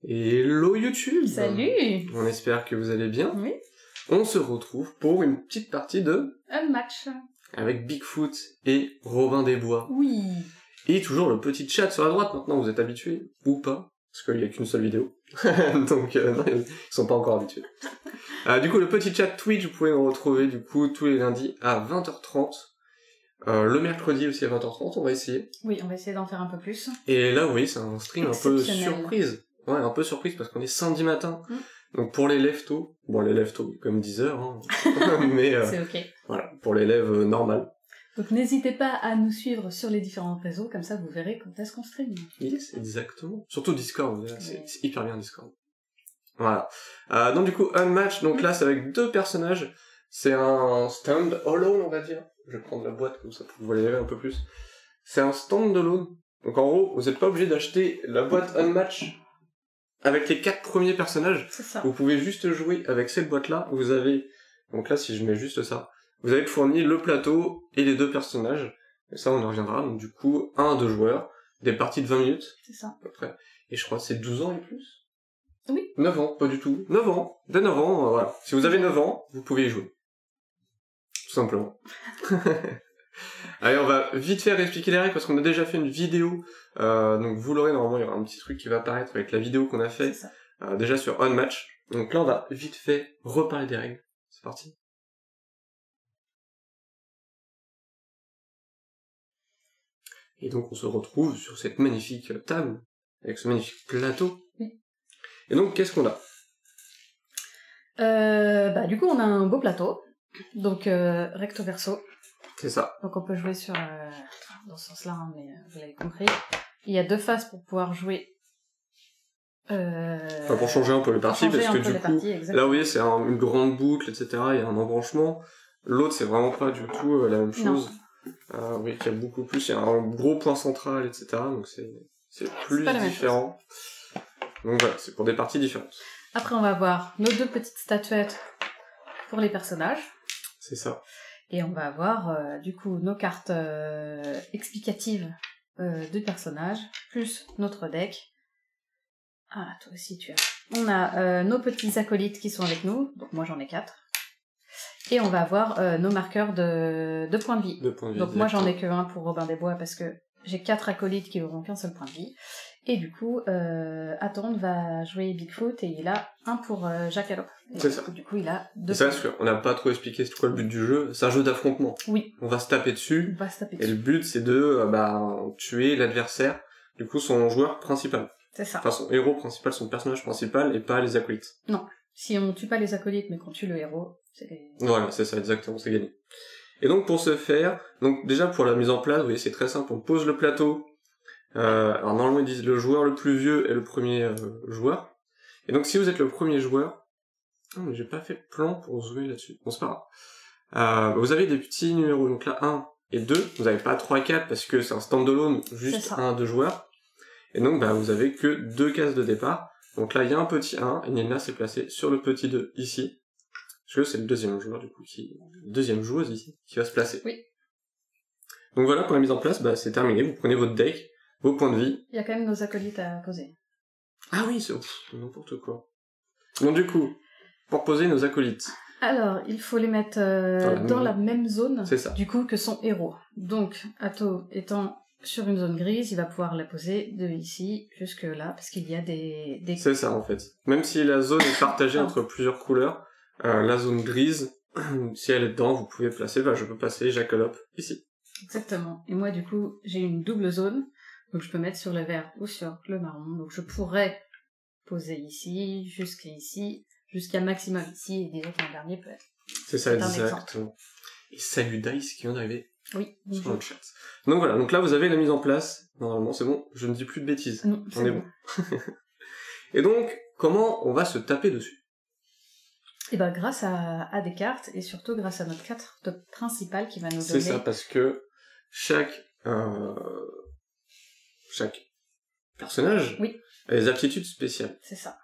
Hello YouTube! Salut! On espère que vous allez bien. Oui. On se retrouve pour une petite partie de... Un match. avec Bigfoot et Robin des Bois. Oui. Et toujours le petit chat sur la droite maintenant, vous êtes habitués ou pas? Parce qu'il n'y a qu'une seule vidéo. Donc non, ils sont pas encore habitués. Du coup, le petit chat Twitch, vous pouvez nous retrouver du coup tous les lundis à 20h30. Le mercredi aussi à 20h30, on va essayer. Oui, on va essayer d'en faire un peu plus. Et là, vous voyez, c'est un stream un peu surprise. Ouais, un peu surprise parce qu'on est samedi matin. Donc pour les lève-tôt, bon les lève-tôt comme 10h, hein. Mais c'est ok. voilà, pour les lèves normales. Donc n'hésitez pas à nous suivre sur les différents réseaux, comme ça vous verrez quand est-ce qu'on stream. Yes, exactement. Surtout Discord, c'est hyper bien Discord. Voilà. Donc du coup, un match, donc là c'est avec deux personnages. C'est un stand-alone, on va dire. Je vais prendre la boîte comme ça pour que vous voyez un peu plus. C'est un stand-alone. Donc en gros, vous n'êtes pas obligé d'acheter la boîte Unmatch avec les 4 premiers personnages. C'est ça. Vous pouvez juste jouer avec cette boîte-là. Vous avez, donc là si je mets juste ça, vous avez fourni le plateau et les deux personnages. Et ça on y reviendra. Donc du coup, 1 à 2 joueurs, des parties de 20 minutes. C'est ça. À peu près. Et je crois que c'est 12 ans et plus. Oui. 9 ans, pas du tout. 9 ans. Dès 9 ans, voilà. Si vous avez 9 ans, vous pouvez y jouer. Tout simplement. Allez, on va vite faire expliquer les règles parce qu'on a déjà fait une vidéo. Donc vous l'aurez normalement, il y aura un petit truc qui va apparaître avec la vidéo qu'on a fait déjà sur Unmatch. Donc là, on va vite fait reparler des règles. C'est parti. Et donc on se retrouve sur cette magnifique table avec ce magnifique plateau. Oui. Et donc qu'est-ce qu'on a? Du coup, on a un beau plateau. Donc recto verso. C'est ça. Donc on peut jouer sur dans ce sens-là, hein, mais vous l'avez compris. Il y a deux faces pour pouvoir jouer. Enfin, pour changer un peu les parties, parce que du coup, là vous voyez c'est une grande boucle, etc. Il y a un embranchement. L'autre c'est vraiment pas du tout la même chose. Vous voyez qu'il y a beaucoup plus, il y a un gros point central, etc. Donc c'est plus différent. Donc voilà, c'est pour des parties différentes. Après on va avoir nos deux petites statuettes pour les personnages. C'est ça. Et on va avoir du coup nos cartes explicatives du personnage, plus notre deck. Ah, toi aussi tu as. On a nos petits acolytes qui sont avec nous, donc moi j'en ai 4. Et on va avoir nos marqueurs de points de vie. Donc moi j'en ai que 1 pour Robin des Bois parce que j'ai 4 acolytes qui n'auront qu'un seul point de vie. Et du coup, Attend va jouer Bigfoot et il a 1 pour Jackalope. C'est ça. Du coup, il a 2 C'est ça, parce qu'on n'a pas trop expliqué c'est quoi le but du jeu. C'est un jeu d'affrontement. Oui. On va se taper dessus. On va se taper et dessus. le but, c'est de tuer l'adversaire. Du coup, son joueur principal. C'est ça. Enfin, son héros principal, son personnage principal, et pas les acolytes. Non. Si on tue pas les acolytes, mais qu'on tue le héros, c'est... Voilà, c'est ça, exactement, c'est gagné. Et donc, pour ce faire, donc déjà, pour la mise en place, vous voyez, c'est très simple. On pose le plateau. Alors, normalement, ils disent le joueur le plus vieux est le premier joueur. Et donc, si vous êtes le premier joueur... Oh, mais j'ai pas fait de plan pour jouer là-dessus. Bon, c'est pas grave. Vous avez des petits numéros. Donc là, 1 et 2. Vous n'avez pas 3 et 4 parce que c'est un stand-alone, juste 1 à 2 joueurs. Et donc, vous avez que 2 cases de départ. Donc là, il y a un petit 1, et Nina s'est placée sur le petit 2, ici. Parce que c'est le deuxième joueur, du coup, deuxième joueuse, ici, qui va se placer. Oui. Donc voilà, pour la mise en place, c'est terminé. Vous prenez votre deck, vos points de vie. Il y a quand même nos acolytes à poser. Ah oui, c'est n'importe quoi. Donc du coup, pour poser nos acolytes. Alors, il faut les mettre dans la même zone, du coup, que son héros. Donc, Atto étant sur une zone grise, il va pouvoir la poser de ici jusque là, parce qu'il y a des... C'est ça, en fait. Même si la zone est partagée entre plusieurs couleurs, la zone grise, si elle est dedans, vous pouvez placer, je peux passer Jackalope ici. Exactement. Et moi, du coup, j'ai une double zone, donc je peux mettre sur le vert ou sur le marron. Donc je pourrais poser ici, jusqu'à ici, jusqu'à maximum ici, et disons qu'un dernier peut être. C'est ça, exactement. Et salut Dice qui vient d'arriver. Oui, sur le chat. Donc voilà, donc là vous avez la mise en place. Normalement c'est bon, je ne dis plus de bêtises. Non, on est bon. Et donc, comment on va se taper dessus? Et grâce à des cartes, et surtout grâce à notre carte principale qui va nous donner... C'est ça, parce que chaque personnage a des aptitudes spéciales. C'est ça.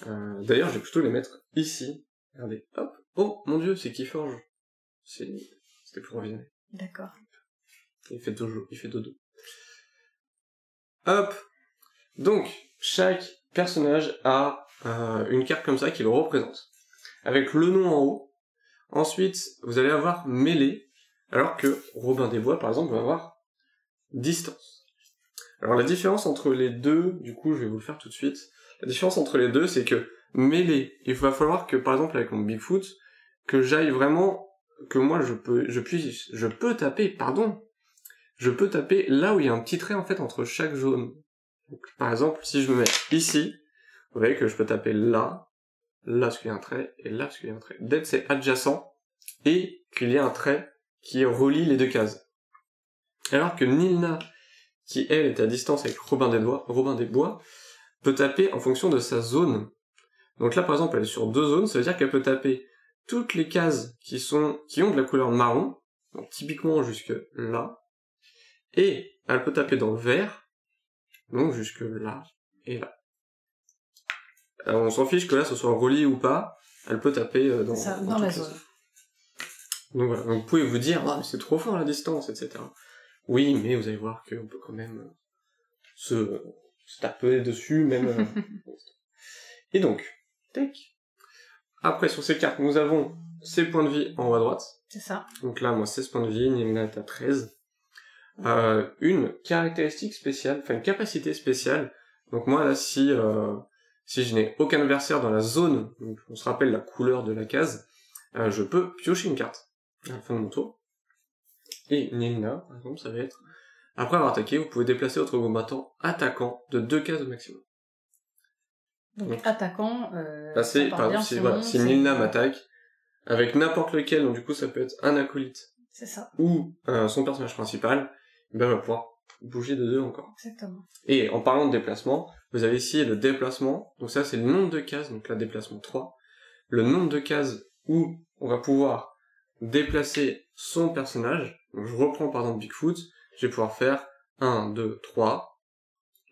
D'ailleurs, je vais plutôt les mettre ici. Regardez, hop. Oh, mon dieu, c'est Keyforge. C'était pour revenir. D'accord. Il fait dodo. Hop. Donc, chaque personnage a une carte comme ça qui le représente, avec le nom en haut. Ensuite, vous allez avoir mêlée, alors que Robin des Bois, par exemple, va avoir distance. Alors la différence entre les deux, du coup, je vais vous le faire tout de suite. La différence entre les deux, c'est que mêlée, il va falloir que, par exemple, avec mon Bigfoot, que j'aille vraiment, que moi je peux taper là où il y a un petit trait en fait entre chaque zone. Donc, par exemple, si je me mets ici, vous voyez que je peux taper là parce qu'il y a un trait, et là parce qu'il y a un trait. D'être c'est adjacent, et qu'il y a un trait qui relie les deux cases. Alors que Nilna, qui elle est à distance avec Robin des Bois, peut taper en fonction de sa zone. Donc là par exemple elle est sur 2 zones, ça veut dire qu'elle peut taper toutes les cases qui ont de la couleur marron, donc typiquement jusque là, et elle peut taper dans le vert, donc jusque là et là. Alors, on s'en fiche que là ce soit relié ou pas, elle peut taper dans la zone. Donc voilà, donc vous pouvez vous dire, ah mais c'est trop fort la distance, etc. Oui, mais vous allez voir qu'on peut quand même se taper dessus, même... Et donc, tac. Après, sur ces cartes, nous avons ces points de vie en haut à droite. C'est ça. Donc là, moi, 16 points de vie, Nilna est à 13. Une caractéristique spéciale, enfin une capacité spéciale. Donc moi, là, si je n'ai aucun adversaire dans la zone, donc on se rappelle la couleur de la case, je peux piocher une carte à la fin de mon tour. Et Nilna, par exemple, ça va être... Après avoir attaqué, vous pouvez déplacer votre combattant attaquant de 2 cases au maximum. Donc attaquant, si Nilna m'attaque, avec n'importe lequel, donc du coup ça peut être un acolyte, c'est ça, ou son personnage principal, ben on va pouvoir bouger de 2 encore. Exactement. Et en parlant de déplacement, vous avez ici le déplacement, donc ça c'est le nombre de cases, donc là déplacement 3, le nombre de cases où on va pouvoir déplacer son personnage. Donc je reprends par exemple Bigfoot, je vais pouvoir faire 1, 2, 3,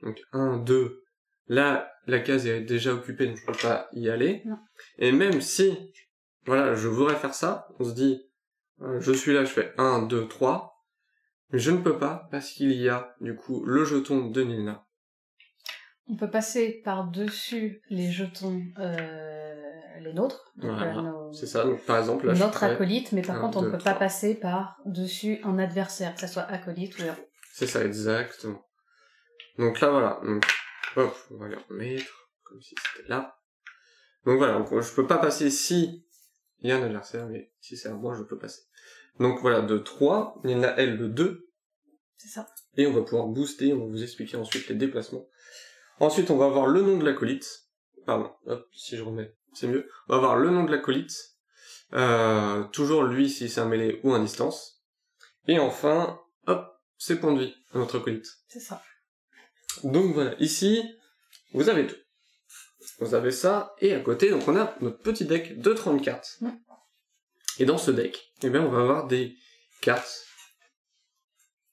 donc 1, 2, là la case est déjà occupée donc je peux pas y aller, non. Et même si, voilà, je voudrais faire ça, on se dit, je suis là, je fais 1, 2, 3, mais je ne peux pas parce qu'il y a du coup le jeton de Nilna. On peut passer par-dessus les jetons, les nôtres. Donc, voilà, c'est ça. Donc, par exemple, là, notre acolyte, mais par contre, on ne peut 3. pas passer par-dessus un adversaire, que ce soit acolyte ou héros. C'est ça, exactement. Donc là, voilà. Donc, hop, on va les remettre, comme si c'était là. Donc voilà, donc, je peux pas passer si il y a un adversaire, mais si c'est à moi, je peux passer. Donc voilà, de 3, Nilna, elle, de 2. C'est ça. Et on va pouvoir booster, on va vous expliquer ensuite les déplacements. Ensuite, on va avoir le nom de l'acolyte. Pardon, hop, si je remets, c'est mieux. On va avoir le nom de l'acolyte. Toujours lui, si c'est un mêlée ou un distance. Et enfin, hop, ses points de vie à notre acolyte. C'est ça. Donc voilà, ici, vous avez tout. Vous avez ça, et à côté, donc on a notre petit deck de 30 cartes. Et dans ce deck, eh bien, on va avoir des cartes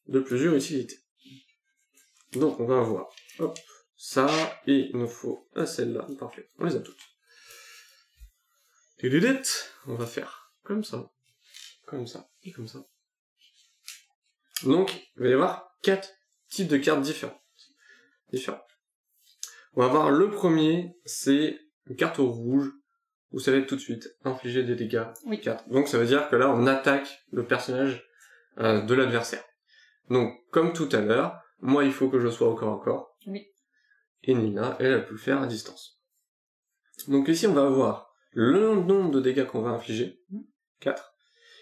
de plusieurs utilités. Donc on va avoir, hop, ça, et il nous faut celle-là, parfait, on les a toutes. On va faire comme ça, et comme ça. Donc, il va y avoir 4 types de cartes différents. On va voir le premier, c'est une carte rouge, où ça va être tout de suite infliger des dégâts. Oui. 4. Donc ça veut dire que là, on attaque le personnage de l'adversaire. Donc, comme tout à l'heure, moi, il faut que je sois au corps à corps. Oui. Et Nilna, elle peut le faire à distance. Donc ici, on va avoir le nombre de dégâts qu'on va infliger, 4.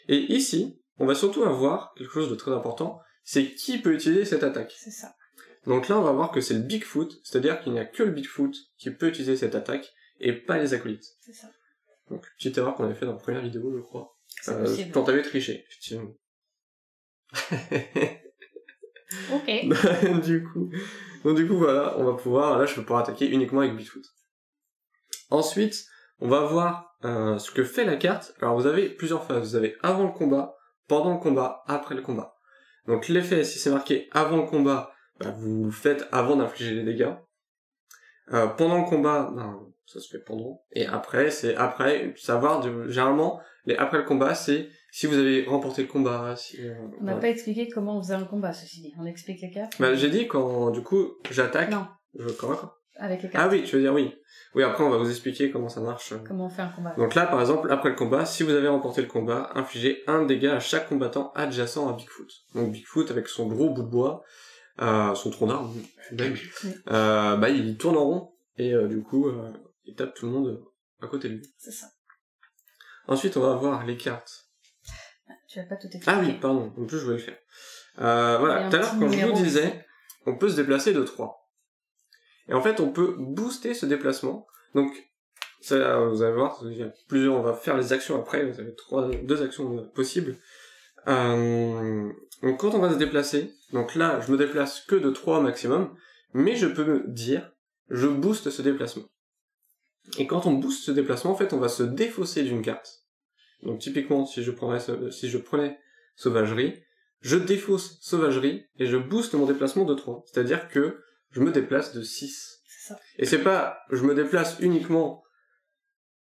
Et ici, on va surtout avoir quelque chose de très important, c'est qui peut utiliser cette attaque. C'est ça. Donc là, on va voir que c'est le Bigfoot, c'est-à-dire qu'il n'y a que le Bigfoot qui peut utiliser cette attaque, et pas les acolytes. C'est ça. Donc, petite erreur qu'on avait fait dans la première vidéo, je crois. C'est possible. Quand t'avais triché, effectivement. Ok. du coup, voilà, on va pouvoir, là, je vais pouvoir attaquer uniquement avec Bigfoot. Ensuite, on va voir ce que fait la carte. Alors, vous avez plusieurs phases. Vous avez avant le combat, pendant le combat, après le combat. Donc, l'effet, si c'est marqué avant le combat, bah, vous le faites avant d'infliger les dégâts. Pendant le combat, ben, ça se fait pendant. Et après, c'est après, savoir, généralement, après le combat, c'est si vous avez remporté le combat. Si, on n'a pas expliqué comment on faisait un combat, ceci dit. On explique les cartes. Bah, j'ai dit quand, du coup, j'attaque. Non. Je corps à corps. avec les cartes. Ah oui, tu veux dire oui. Oui, après on va vous expliquer comment ça marche. Comment on fait un combat. Donc là, par exemple, après le combat, si vous avez remporté le combat, infligez 1 dégât à chaque combattant adjacent à Bigfoot. Donc Bigfoot, avec son gros bout de bois, son tronc d'arbre, même, il tourne en rond, et du coup, il tape tout le monde à côté de lui. C'est ça. Ensuite, on va voir les cartes. Tu vas pas tout expliquer. Ah oui, pardon, en plus je voulais le faire. Voilà, tout à l'heure, quand je vous disais, on peut se déplacer de 3. Et en fait, on peut booster ce déplacement. Donc, ça, vous allez voir, il y a plusieurs, on va faire les actions après, vous avez 2 actions possibles. Donc quand on va se déplacer, donc là, je me déplace que de 3 maximum, mais je peux me dire, je booste ce déplacement. Et quand on booste ce déplacement, en fait, on va se défausser d'une carte. Donc typiquement, si je prenais Sauvagerie, je défausse Sauvagerie, et je booste mon déplacement de 3. C'est-à-dire que je me déplace de 6. C'est ça. Et c'est pas, je me déplace uniquement,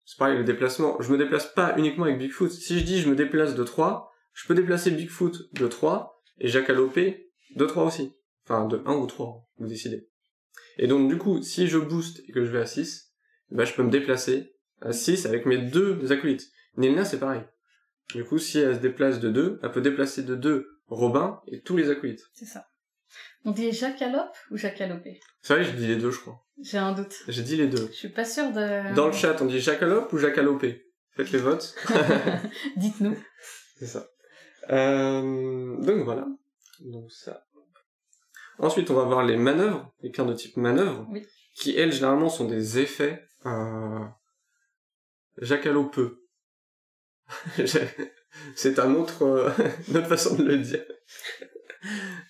c'est pareil, le déplacement, je me déplace pas uniquement avec Bigfoot. Si je dis je me déplace de 3, je peux déplacer Bigfoot de 3, et Jackalopé de 3 aussi. Enfin, de 1 ou 3, vous décidez. Et donc, du coup, si je booste et que je vais à 6, je peux me déplacer à 6 avec mes 2 acolytes. Nilna, c'est pareil. Du coup, si elle se déplace de 2, elle peut déplacer de 2 Robin et tous les acolytes. C'est ça. On dit Jackalope ou Jackalopé? C'est vrai, j'ai dit les 2, je crois. J'ai un doute. J'ai dit les 2. Je suis pas sûre de... Dans le chat, on dit Jackalope ou Jackalopé? Faites les votes. Dites-nous. C'est ça. Donc voilà. Donc ça. Ensuite, on va voir les manœuvres, les cartes de type manœuvre, oui. Qui, elles, généralement, sont des effets Jackalopeux. C'est une autre façon de le dire.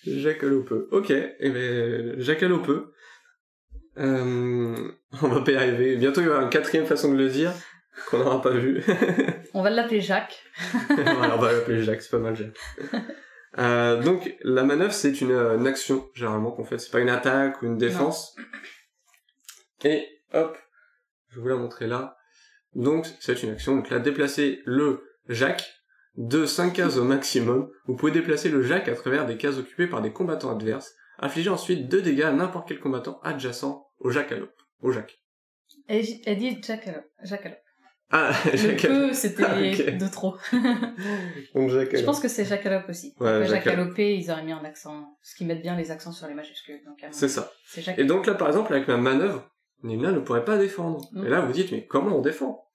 Jackalopeux. Ok, et bien, Jackalopeux. On va pas y arriver. Bientôt, il y aura une 4e façon de le dire, qu'on n'aura pas vu. On va l'appeler Jacques. Voilà, on va l'appeler Jacques, c'est pas mal, Jacques. Donc, la manœuvre, c'est une action, généralement, qu'on fait. C'est pas une attaque ou une défense. Non. Et, hop, je vais vous la montrer là. Donc, c'est une action. Donc là, déplacer le Jacques de 5 cases au maximum. Vous pouvez déplacer le Jacques à travers des cases occupées par des combattants adverses. Infligez ensuite 2 dégâts à n'importe quel combattant adjacent au Jackalope. Au Jacques. Elle dit Jackalope. Ah, le peu, c'était okay. De trop. Donc, je pense que c'est Jackalope aussi. Ouais, Jackalopé, ils auraient mis un accent. Parce qu'ils mettent bien les accents sur les majuscules. C'est ça. Et donc là, par exemple, avec ma manœuvre, Nilna ne pourrait pas défendre. Et là, vous dites, mais comment on défend?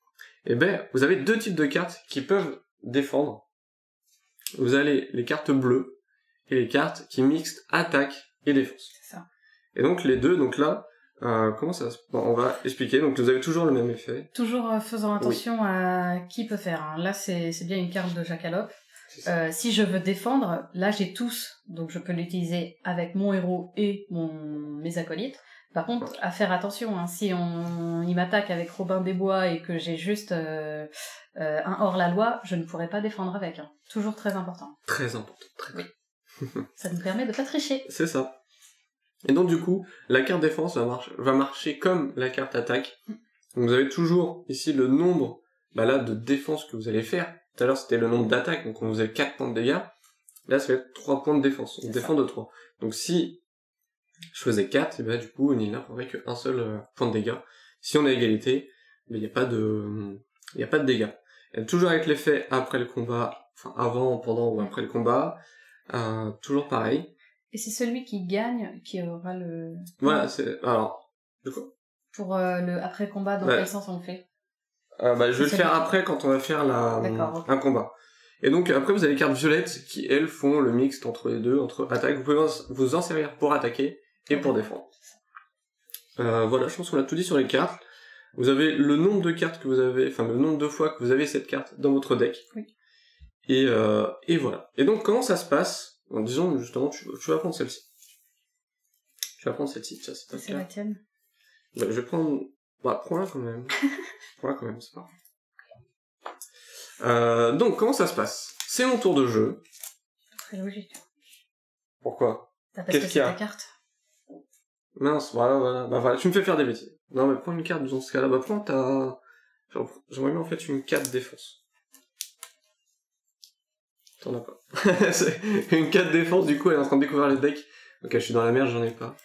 Eh ben, vous avez 2 types de cartes qui peuvent défendre. Vous avez les cartes bleues et les cartes qui mixent attaque et défense. C'est ça. Et donc les deux, donc là, comment ça se... Bon, on va expliquer. Donc vous avez toujours le même effet. Toujours faisant attention à qui peut faire. Hein. Là, c'est bien une carte de Jackalope. Si je veux défendre, là j'ai tous, donc je peux l'utiliser avec mon héros et mes acolytes. Par contre, à faire attention, hein, si il m'attaque avec Robin des Bois et que j'ai juste un hors-la-loi, je ne pourrai pas défendre avec. Hein. Toujours très important. Très important, très. Oui. Ça nous permet de pas tricher. C'est ça. Et donc du coup, la carte défense va marcher comme la carte attaque. Donc, vous avez toujours ici le nombre là, de défense que vous allez faire. Tout à l'heure, c'était le nombre d'attaques, donc on vous avez 4 points de dégâts. Là, ça va être 3 points de défense. On défend de 3. Donc si je faisais 4, et ben du coup, Nilna prendrait qu'un seul point de dégâts. Si on a égalité, il n'y a pas de dégâts. Et toujours avec l'effet après le combat, enfin avant, pendant ou après le combat, toujours pareil. Et c'est celui qui gagne qui aura le... Voilà, c'est... Alors, de quoi? Pour le après-combat, dans quel sens on le fait? Je vais le faire après quand on va faire un combat. Et donc après vous avez les cartes violettes qui elles font le mixte entre les deux, entre attaque. Vous pouvez vous en servir pour attaquer et pour défendre. Voilà, je pense qu'on a tout dit sur les cartes. Vous avez le nombre de cartes que vous avez, enfin le nombre de fois que vous avez cette carte dans votre deck. Oui. Et voilà. Et donc comment ça se passe? En disant justement, tu vas prendre celle-ci. Tu vas prendre celle-ci, ça c'est ta carte. C'est la tienne. Je vais prendre... prends-la quand même. Prends-la quand même, c'est pas grave. Donc, comment ça se passe? C'est mon tour de jeu. Très logique. Pourquoi? Parce que c'est ta carte. Mince, voilà, tu me fais faire des bêtises. Non, mais prends une carte dans ce cas-là. Prends ta... J'aimerais bien en fait une 4 défense. T'en as pas. C'est une 4 défense, du coup, elle est en train de découvrir le deck. Ok, je suis dans la merde, j'en ai pas.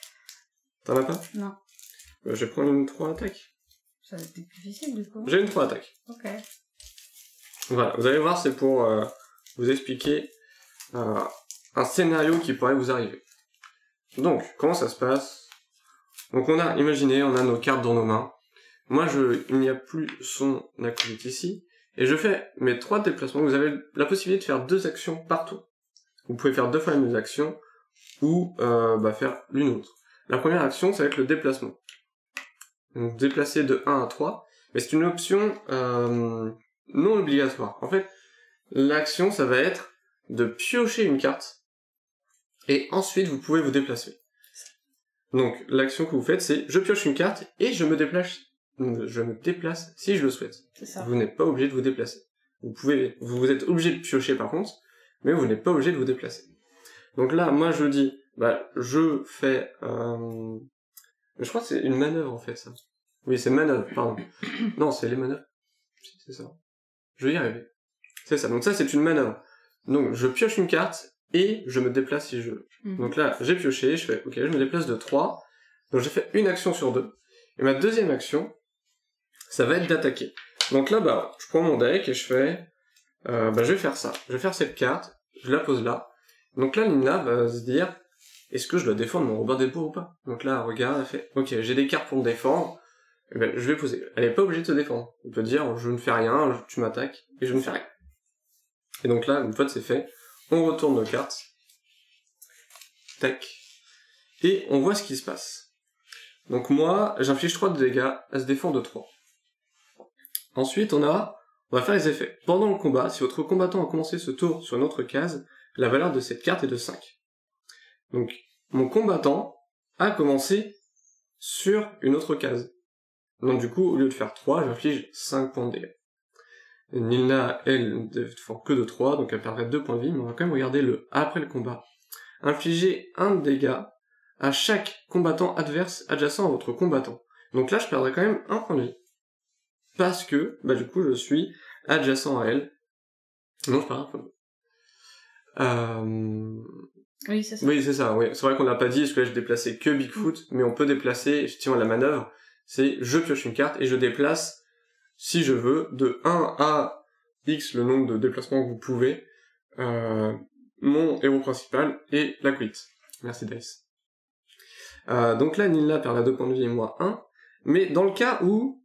T'en as pas? Non. Je vais prendre une 3 attaque. Ça va être difficile du coup. J'ai une 3 attaque. Ok. Voilà, vous allez voir, c'est pour vous expliquer un scénario qui pourrait vous arriver. Donc, comment ça se passe? Donc on a nos cartes dans nos mains. Moi, il n'y a plus son acolyte ici. Et je fais mes 3 déplacements. Vous avez la possibilité de faire 2 actions par tour. Vous pouvez faire 2 fois la même action, ou faire l'une autre. La première action, ça va être le déplacement. Donc déplacer de 1 à 3. Mais c'est une option non obligatoire. En fait, l'action, ça va être de piocher une carte. Et ensuite, vous pouvez vous déplacer. Donc, l'action que vous faites, c'est je pioche une carte et je me déplace si je le souhaite. C'est ça. Vous n'êtes pas obligé de vous déplacer. Vous êtes obligé de piocher par contre, mais vous n'êtes pas obligé de vous déplacer. Donc là, moi je dis, je fais... Je crois que c'est une manœuvre en fait, ça. Oui, c'est manœuvre, pardon. Non, c'est les manœuvres. C'est ça. Je vais y arriver. C'est ça, donc ça c'est une manœuvre. Donc je pioche une carte, et je me déplace si je veux. Donc là, j'ai pioché, je fais, ok, je me déplace de 3. Donc j'ai fait une action sur 2. Et ma deuxième action, ça va être d'attaquer. Donc là, je prends mon deck et je fais, je vais faire ça. Je vais faire cette carte, je la pose là. Donc là, Nina va se dire, est-ce que je dois défendre mon Robin des Bois ou pas? Donc là, elle regarde, elle fait, ok, j'ai des cartes pour me défendre, je vais poser. Elle est pas obligée de se défendre. Elle peut dire, je ne fais rien, tu m'attaques, et je ne fais rien. Et donc là, une fois que c'est fait, on retourne nos cartes. Tac. Et on voit ce qui se passe. Donc moi, j'inflige 3 de dégâts, elle se défend de 3. Ensuite, on va faire les effets. Pendant le combat, si votre combattant a commencé ce tour sur une autre case, la valeur de cette carte est de 5. Donc, mon combattant a commencé sur une autre case. Donc du coup, au lieu de faire 3, j'inflige 5 points de dégâts. Et Nilna, elle, ne défend que de 3, donc elle perdrait 2 points de vie, mais on va quand même regarder le après le combat. Infligez 1 dégât à chaque combattant adverse adjacent à votre combattant. Donc là, je perdrais quand même 1 point de vie. Parce que, du coup, je suis adjacent à elle. Non, je perds 1 point de vie. Oui, c'est ça. Oui, c'est ça, oui. C'est vrai qu'on l'a pas dit, parce que là, je déplaçais que Bigfoot, mais on peut déplacer, effectivement, la manœuvre, c'est je pioche une carte et je déplace si je veux, de 1 à X, le nombre de déplacements que vous pouvez, mon héros principal et la quit. Merci Dice. Donc là, Nilna perd 2 points de vie et moi 1, mais dans le cas où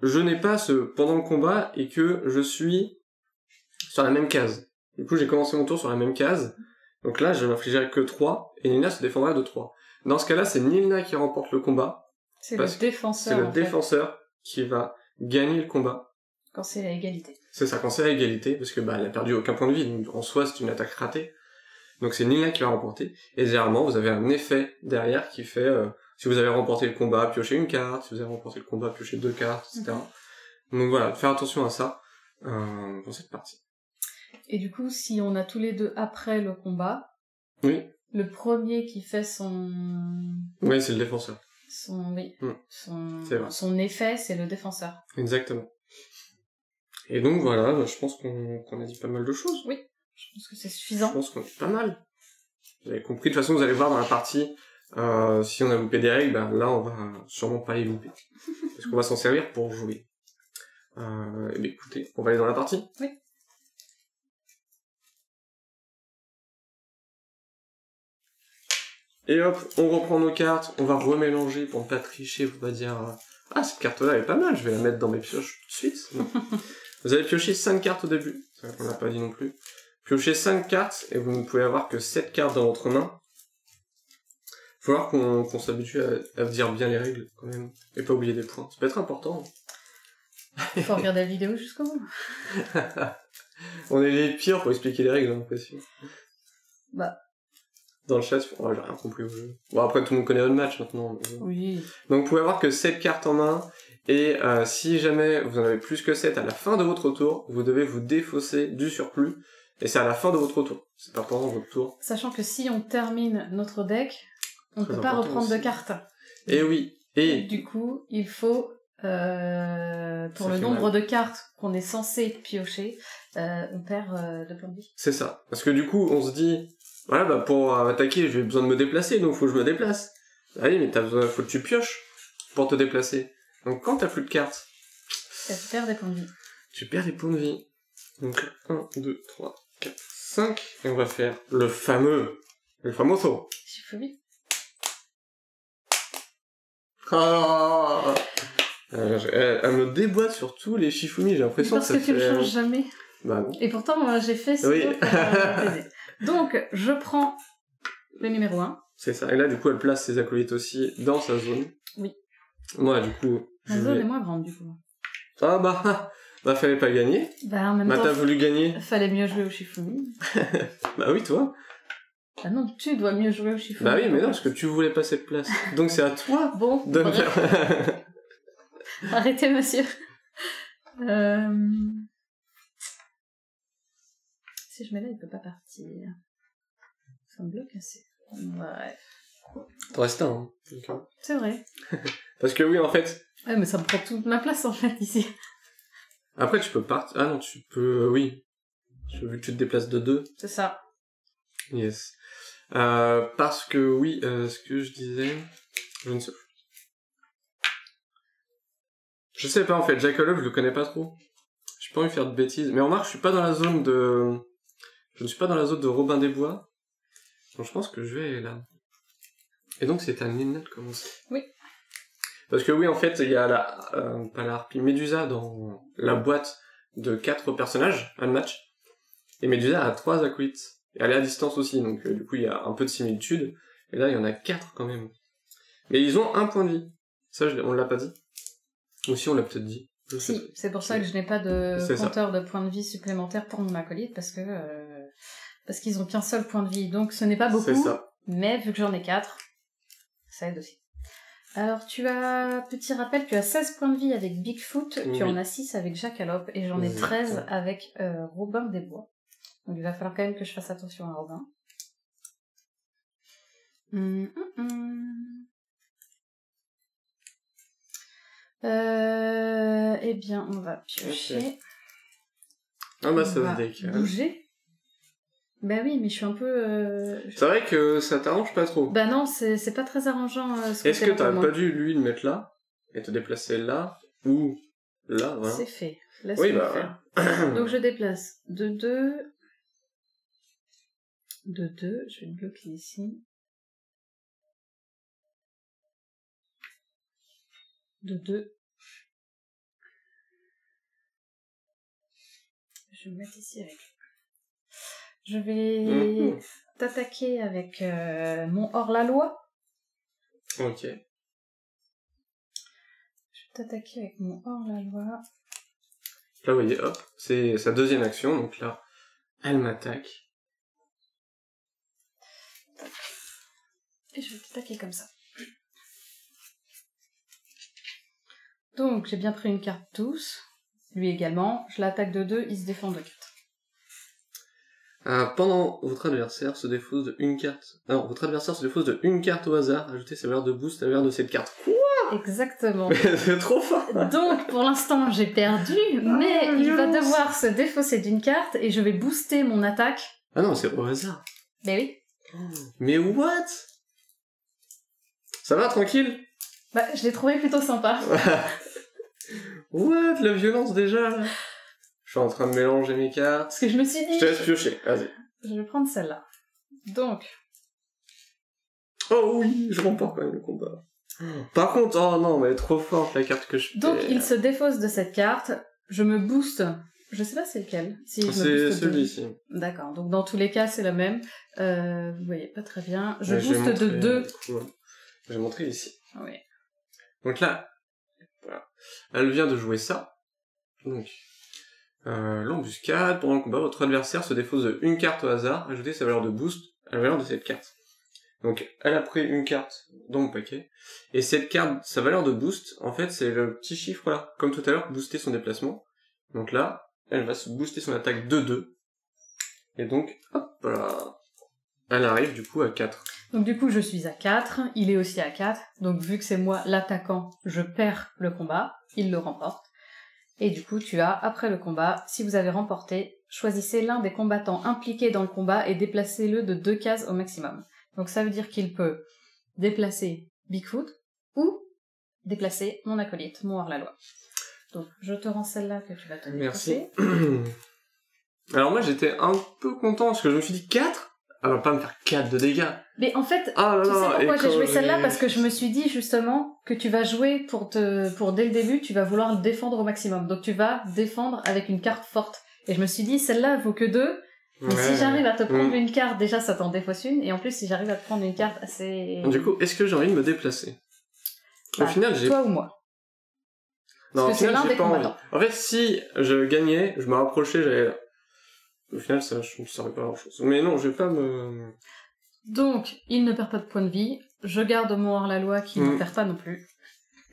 je n'ai pas pendant le combat et que je suis sur la même case. Du coup, j'ai commencé mon tour sur la même case, donc là, je m'infligerai que 3, et Nilna se défendra de 3. Dans ce cas-là, c'est Nilna qui remporte le combat. C'est le défenseur. C'est le défenseur qui va gagner le combat. Quand c'est à égalité. C'est ça, quand c'est à égalité, parce que elle a perdu aucun point de vie, donc en soi c'est une attaque ratée. Donc c'est Nilna qui va remporter, et généralement vous avez un effet derrière qui fait, si vous avez remporté le combat, piochez une carte, si vous avez remporté le combat, piochez 2 cartes, etc. Donc voilà, faire attention à ça dans cette partie. Et du coup, si on a tous les deux après le combat, oui. Le premier qui fait son... Oui, c'est le défenseur. Son effet, c'est le défenseur. Exactement. Et donc voilà, je pense qu'on a dit pas mal de choses. Oui, je pense que c'est suffisant. Je pense qu'on est pas mal. Vous avez compris, de toute façon vous allez voir dans la partie, si on a loupé des règles, là on va sûrement pas les louper. Parce qu'on va s'en servir pour jouer. Écoutez, on va aller dans la partie. Oui. Et hop, on reprend nos cartes, on va remélanger pour ne pas tricher, pour pas dire ah cette carte-là elle est pas mal, je vais la mettre dans mes pioches tout de suite. Vous avez pioché 5 cartes au début, c'est vrai qu'on l'a pas dit non plus. Piochez 5 cartes et vous ne pouvez avoir que 7 cartes dans votre main. Faut voir qu'on s'habitue à dire bien les règles quand même, et pas oublier des points. Ça peut être important. Il faut regarder la vidéo jusqu'au bout. On est les pires pour expliquer les règles, j'ai l'impression. Dans le chat, j'ai rien compris au jeu. Bon, après, tout le monde connaît le match maintenant. Oui. Donc, vous pouvez avoir que 7 cartes en main, et si jamais vous en avez plus que 7 à la fin de votre tour, vous devez vous défausser du surplus, et c'est à la fin de votre tour. C'est pas pendant votre tour. Sachant que si on termine notre deck, on ne peut pas reprendre de cartes. Et oui. Et du coup, il faut, pour le nombre de cartes qu'on est censé piocher, on perd 2 points de vie. C'est ça. Parce que du coup, on se dit... Voilà, pour attaquer, j'ai besoin de me déplacer, donc faut que je me déplace. Ah oui, mais faut que tu pioches. pour te déplacer. Donc quand t'as plus de cartes, Tu perds des points de vie. tu perds des points de vie. Donc 1, 2, 3, 4, 5. Et on va faire le famoso. Shifumi. Ah elle me déboîte sur tous les Shifumi, j'ai l'impression Parce que tu ne changes jamais. Bah non. Et pourtant, moi, j'ai fait ça Oui. pour t'aider. Donc, je prends le numéro 1. C'est ça. Et là, du coup, elle place ses acolytes aussi dans sa zone. Oui. Moi, du coup... La zone est moins grande, du coup. Ah bah fallait pas gagner. Bah, en même temps, T'as voulu gagner. fallait mieux jouer au Shifumi. Bah oui, toi. Ah non, tu dois mieux jouer au Shifumi. Bah oui, mais non, parce que tu voulais pas cette place. Donc c'est à toi Bon, de me bref. faire... Arrêtez, monsieur. Si je mets là, il peut pas partir. Ça me bloque assez. Bref. T'en restes un, hein. C'est vrai. Parce que oui, en fait... Ouais, mais ça me prend toute ma place, en fait, ici. Après, tu peux partir... Ah non, tu peux... Oui. Vu que tu te déplaces de 2. C'est ça. Yes. Parce que oui, ce que je disais... Je ne sais plus. Je sais pas, en fait. Jackalope, je le connais pas trop. J'ai pas envie de faire de bêtises. Mais remarque, je suis pas dans la zone de... Je ne suis pas dans la zone de Robin des Bois. Donc je pense que je vais aller là. Et donc c'est à Nina de commencer. Oui. Parce que oui, en fait, il y a pas la harpie Médusa dans la boîte de 4 personnages, un match. Et Médusa a 3 acolytes. Et elle est à distance aussi, donc du coup il y a un peu de similitude. Et là, il y en a 4 quand même. Mais ils ont un point de vie. Ça, on l'a pas dit. Ou si, on l'a peut-être dit. Si, c'est pour ça que je n'ai pas de C'est compteur de points de vie supplémentaires pour mon acolyte, parce qu'ils ont qu'un seul point de vie, donc ce n'est pas beaucoup. C'est ça. Mais vu que j'en ai 4, ça aide aussi. Alors tu as, petit rappel, tu as 16 points de vie avec Bigfoot, Oui. tu en as 6 avec Jackalope, et j'en ai 13 Exactement. avec Robin des Bois. Donc il va falloir quand même que je fasse attention à Robin. Eh bien, on va piocher. Okay. Ah bah ça On va se décale. bouger. Bah oui, mais je suis un peu... C'est vrai que ça t'arrange pas trop. Bah non, c'est pas très arrangeant. Est-ce que t'aurais pas dû, lui, le mettre là, et te déplacer là, ou là, voilà. C'est fait. Laisse-moi Oui, bah faire. ouais. Donc je déplace de 2. De 2, je vais le bloquer ici. De 2. Je vais me mettre ici avec lui. Je vais t'attaquer avec mon hors-la-loi. Ok. Je vais t'attaquer avec mon hors-la-loi. Là, vous voyez, hop, c'est sa deuxième action, donc là, elle m'attaque. Et je vais t'attaquer comme ça. Donc, j'ai bien pris une carte tous. Lui également. Je l'attaque de 2, il se défend de 4. Pendant votre adversaire se défausse de une carte. Alors, votre adversaire se défausse de une carte au hasard. Ajoutez sa valeur de boost à la valeur de cette carte. Quoi? Exactement. C'est trop fort. Donc, pour l'instant, j'ai perdu, mais il va devoir se défausser d'une carte et je vais booster mon attaque. Ah non, c'est au hasard. Mais oui. Mais what? Ça va, tranquille? Bah, je l'ai trouvé plutôt sympa. What? La violence déjà, là? Je suis en train de mélanger mes cartes. Parce que je me suis dit... Je te laisse piocher, vas-y. Je vais prendre celle-là. Donc... Oh oui, je remporte quand même le combat. Par contre, oh non, mais elle est trop forte la carte que je Donc, perds. il se défausse de cette carte. Je me booste. Je sais pas c'est lequel. Si je me C'est booste celui-ci. D'accord. Donc, dans tous les cas, c'est la même. Vous voyez pas très bien. Je Ouais, j'ai booste de montré, 2. du coup, j'ai montré ici. Oui. Donc là, voilà. Elle vient de jouer ça. Donc, l'embuscade. Pendant le combat, votre adversaire se défausse de une carte au hasard. Ajoutez sa valeur de boost à la valeur de cette carte. Donc, elle a pris une carte dans mon paquet. Et cette carte, sa valeur de boost, en fait, c'est le petit chiffre là. Comme tout à l'heure, booster son déplacement. Donc là, elle va se booster son attaque de 2. Et donc, hop là. Elle arrive du coup à 4. Donc du coup, je suis à 4, il est aussi à 4, donc vu que c'est moi l'attaquant, je perds le combat, il le remporte. Et du coup, tu as, après le combat, si vous avez remporté, choisissez l'un des combattants impliqués dans le combat et déplacez-le de 2 cases au maximum. Donc ça veut dire qu'il peut déplacer Bigfoot, ou déplacer mon acolyte, mon hors-la-loi. Donc, je te rends celle-là que tu vas te déplacer. Merci. Alors moi, j'étais un peu content, parce que je me suis dit 4 ? Elle va pas me faire 4 de dégâts. Mais en fait, Ah, tu sais non, pourquoi et j'ai joué quand celle-là? j'ai- Parce que je me suis dit justement que tu vas jouer pour dès le début, tu vas vouloir le défendre au maximum. Donc tu vas défendre avec une carte forte. Et je me suis dit, celle-là elle vaut que 2. Mais Ouais. si j'arrive à te prendre Mm. une carte, déjà ça t'en défausse une. Et en plus, si j'arrive à te prendre une carte assez... Du coup, est-ce que j'ai envie de me déplacer ? Bah, Au final, j'ai... toi ou moi. Non, au parce que c'est final, l'un j'ai des pas envie. combattants. En fait, si je gagnais, je me rapprochais, j'allais là. Au final, ça, je ne saurais pas grand-chose. Mais non, je vais pas me... Donc, il ne perd pas de points de vie. Je garde mon hors-la-loi qui ne perd pas non plus.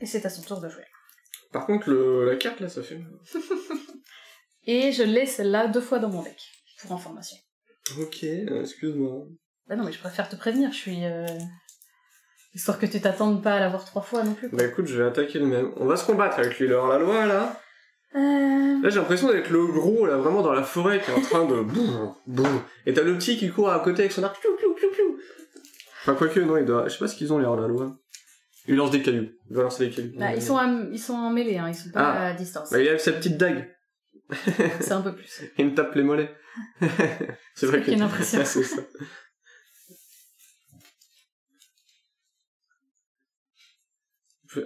Et c'est à son tour de jouer. Par contre, la carte, là, ça fait... Et je laisse celle-là 2 fois dans mon deck, pour information. Ok, excuse-moi. Bah non, mais je préfère te prévenir, je suis... Histoire que tu t'attendes pas à l'avoir 3 fois non plus. Quoi. Bah écoute, je vais attaquer le même. On va se combattre avec lui, la loi, là. Là, j'ai l'impression d'être le gros, là, vraiment dans la forêt, qui est en train de... boum, boum. Et t'as le petit qui court à côté avec son arc. Piou, piou, piou, piou. Enfin, quoique, non, il doit... Je sais pas ce qu'ils ont, les hors-la-loi. Il lance des cailloux. Il va lancer des cailloux. Bah, ils sont en mêlée, hein, ils sont pas à distance. Bah, il a sa petite dague. C'est un peu plus. Il me tape les mollets. C'est vrai qu'il y a une impression. c'est ça.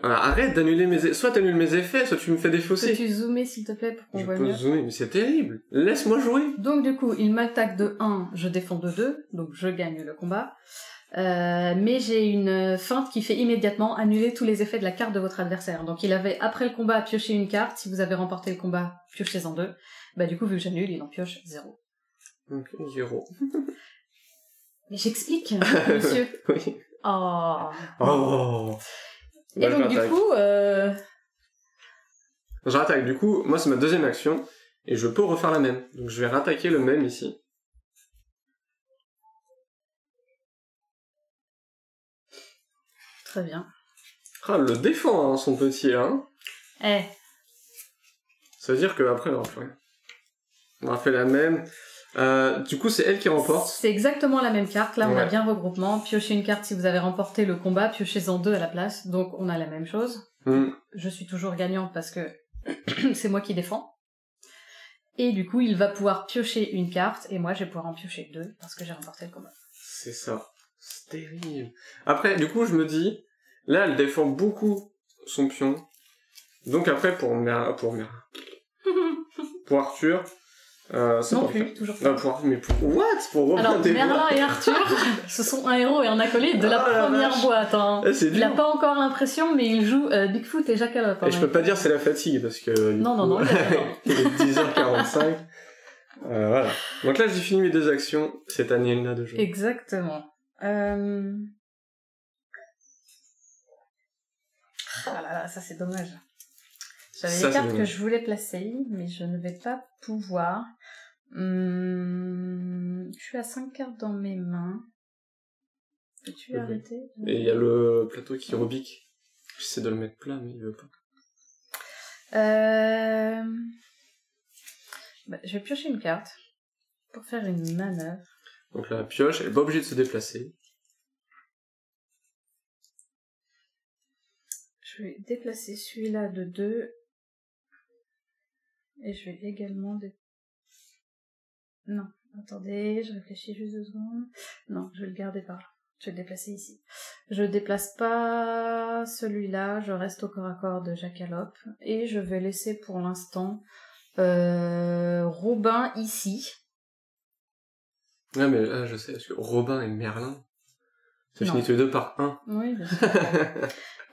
Alors, arrête d'annuler mes effets. Soit t'annules mes effets, soit tu me fais défausser. Peux-tu zoomer s'il te plaît pour qu'on Je voit peux mieux zoomer, mais c'est terrible. Laisse-moi jouer. Donc du coup, il m'attaque de 1, je défends de 2, donc je gagne le combat. Mais j'ai une feinte qui fait immédiatement annuler tous les effets de la carte de votre adversaire. Donc il avait, après le combat, pioché une carte. Si vous avez remporté le combat, piochez-en 2. Bah du coup, vu que j'annule, il en pioche 0. Ok, 0. Mais j'explique, monsieur. Oui. Oh. Oh. Et Bah, donc du coup, je rattaque. Du coup, moi c'est ma deuxième action. Et je peux refaire la même. Donc je vais rattaquer le même ici. très bien. Ah, le défend, hein, son petit, hein. Eh, Ça veut dire qu'après, on aura fait rien. On aura fait la même. Du coup, c'est elle qui remporte. c'est exactement la même carte. Là, on a Ouais. bien regroupement. Piochez une carte si vous avez remporté le combat, piochez-en 2 à la place. Donc, on a la même chose. Je suis toujours gagnante parce que c'est moi qui défends. Et du coup, il va pouvoir piocher une carte, et moi, je vais pouvoir en piocher 2 parce que j'ai remporté le combat. C'est ça. C'est terrible. Après, du coup, je me dis, là, elle défend beaucoup son pion. Donc après, pour Arthur, c'est Non pas plus, faire. toujours Non, pas. pour What? Pour Robin Alors, des Bois. Merlin et Arthur, ce sont un héros et un acolyte de la Oh la première vache. boîte. Hein. Eh, c'est Il a dur. pas encore l'impression, mais il joue Bigfoot et Jackalope. Et je peux pas dire c'est la fatigue, parce que... du Non, coup, non, non, il a raison. il est 10h45. Voilà. Donc là, j'ai fini mes 2 actions. C'est à Nielna de jouer. Exactement. Ah là là, ça c'est dommage. J'avais Ça, des c'est cartes que dommage. je voulais placer, mais je ne vais pas pouvoir. Je suis à 5 cartes dans mes mains. Peux-tu Mhm. arrêter? Et il y a le plateau qui rebique. J'essaie de le mettre plat, mais il veut pas. Je vais piocher une carte pour faire une manœuvre. Donc la pioche, elle est pas obligée de se déplacer. Je vais déplacer celui-là de 2. Et je vais également... Non, attendez, je réfléchis juste 2 secondes. Non, je vais le garder par là. Je vais le déplacer ici. Je déplace pas celui-là, je reste au corps à corps de Jackalope. Et je vais laisser pour l'instant Robin ici. Ah mais là, je sais, parce que Robin et Merlin, ça Non. finit tous les deux par 1. Oui, bien sûr.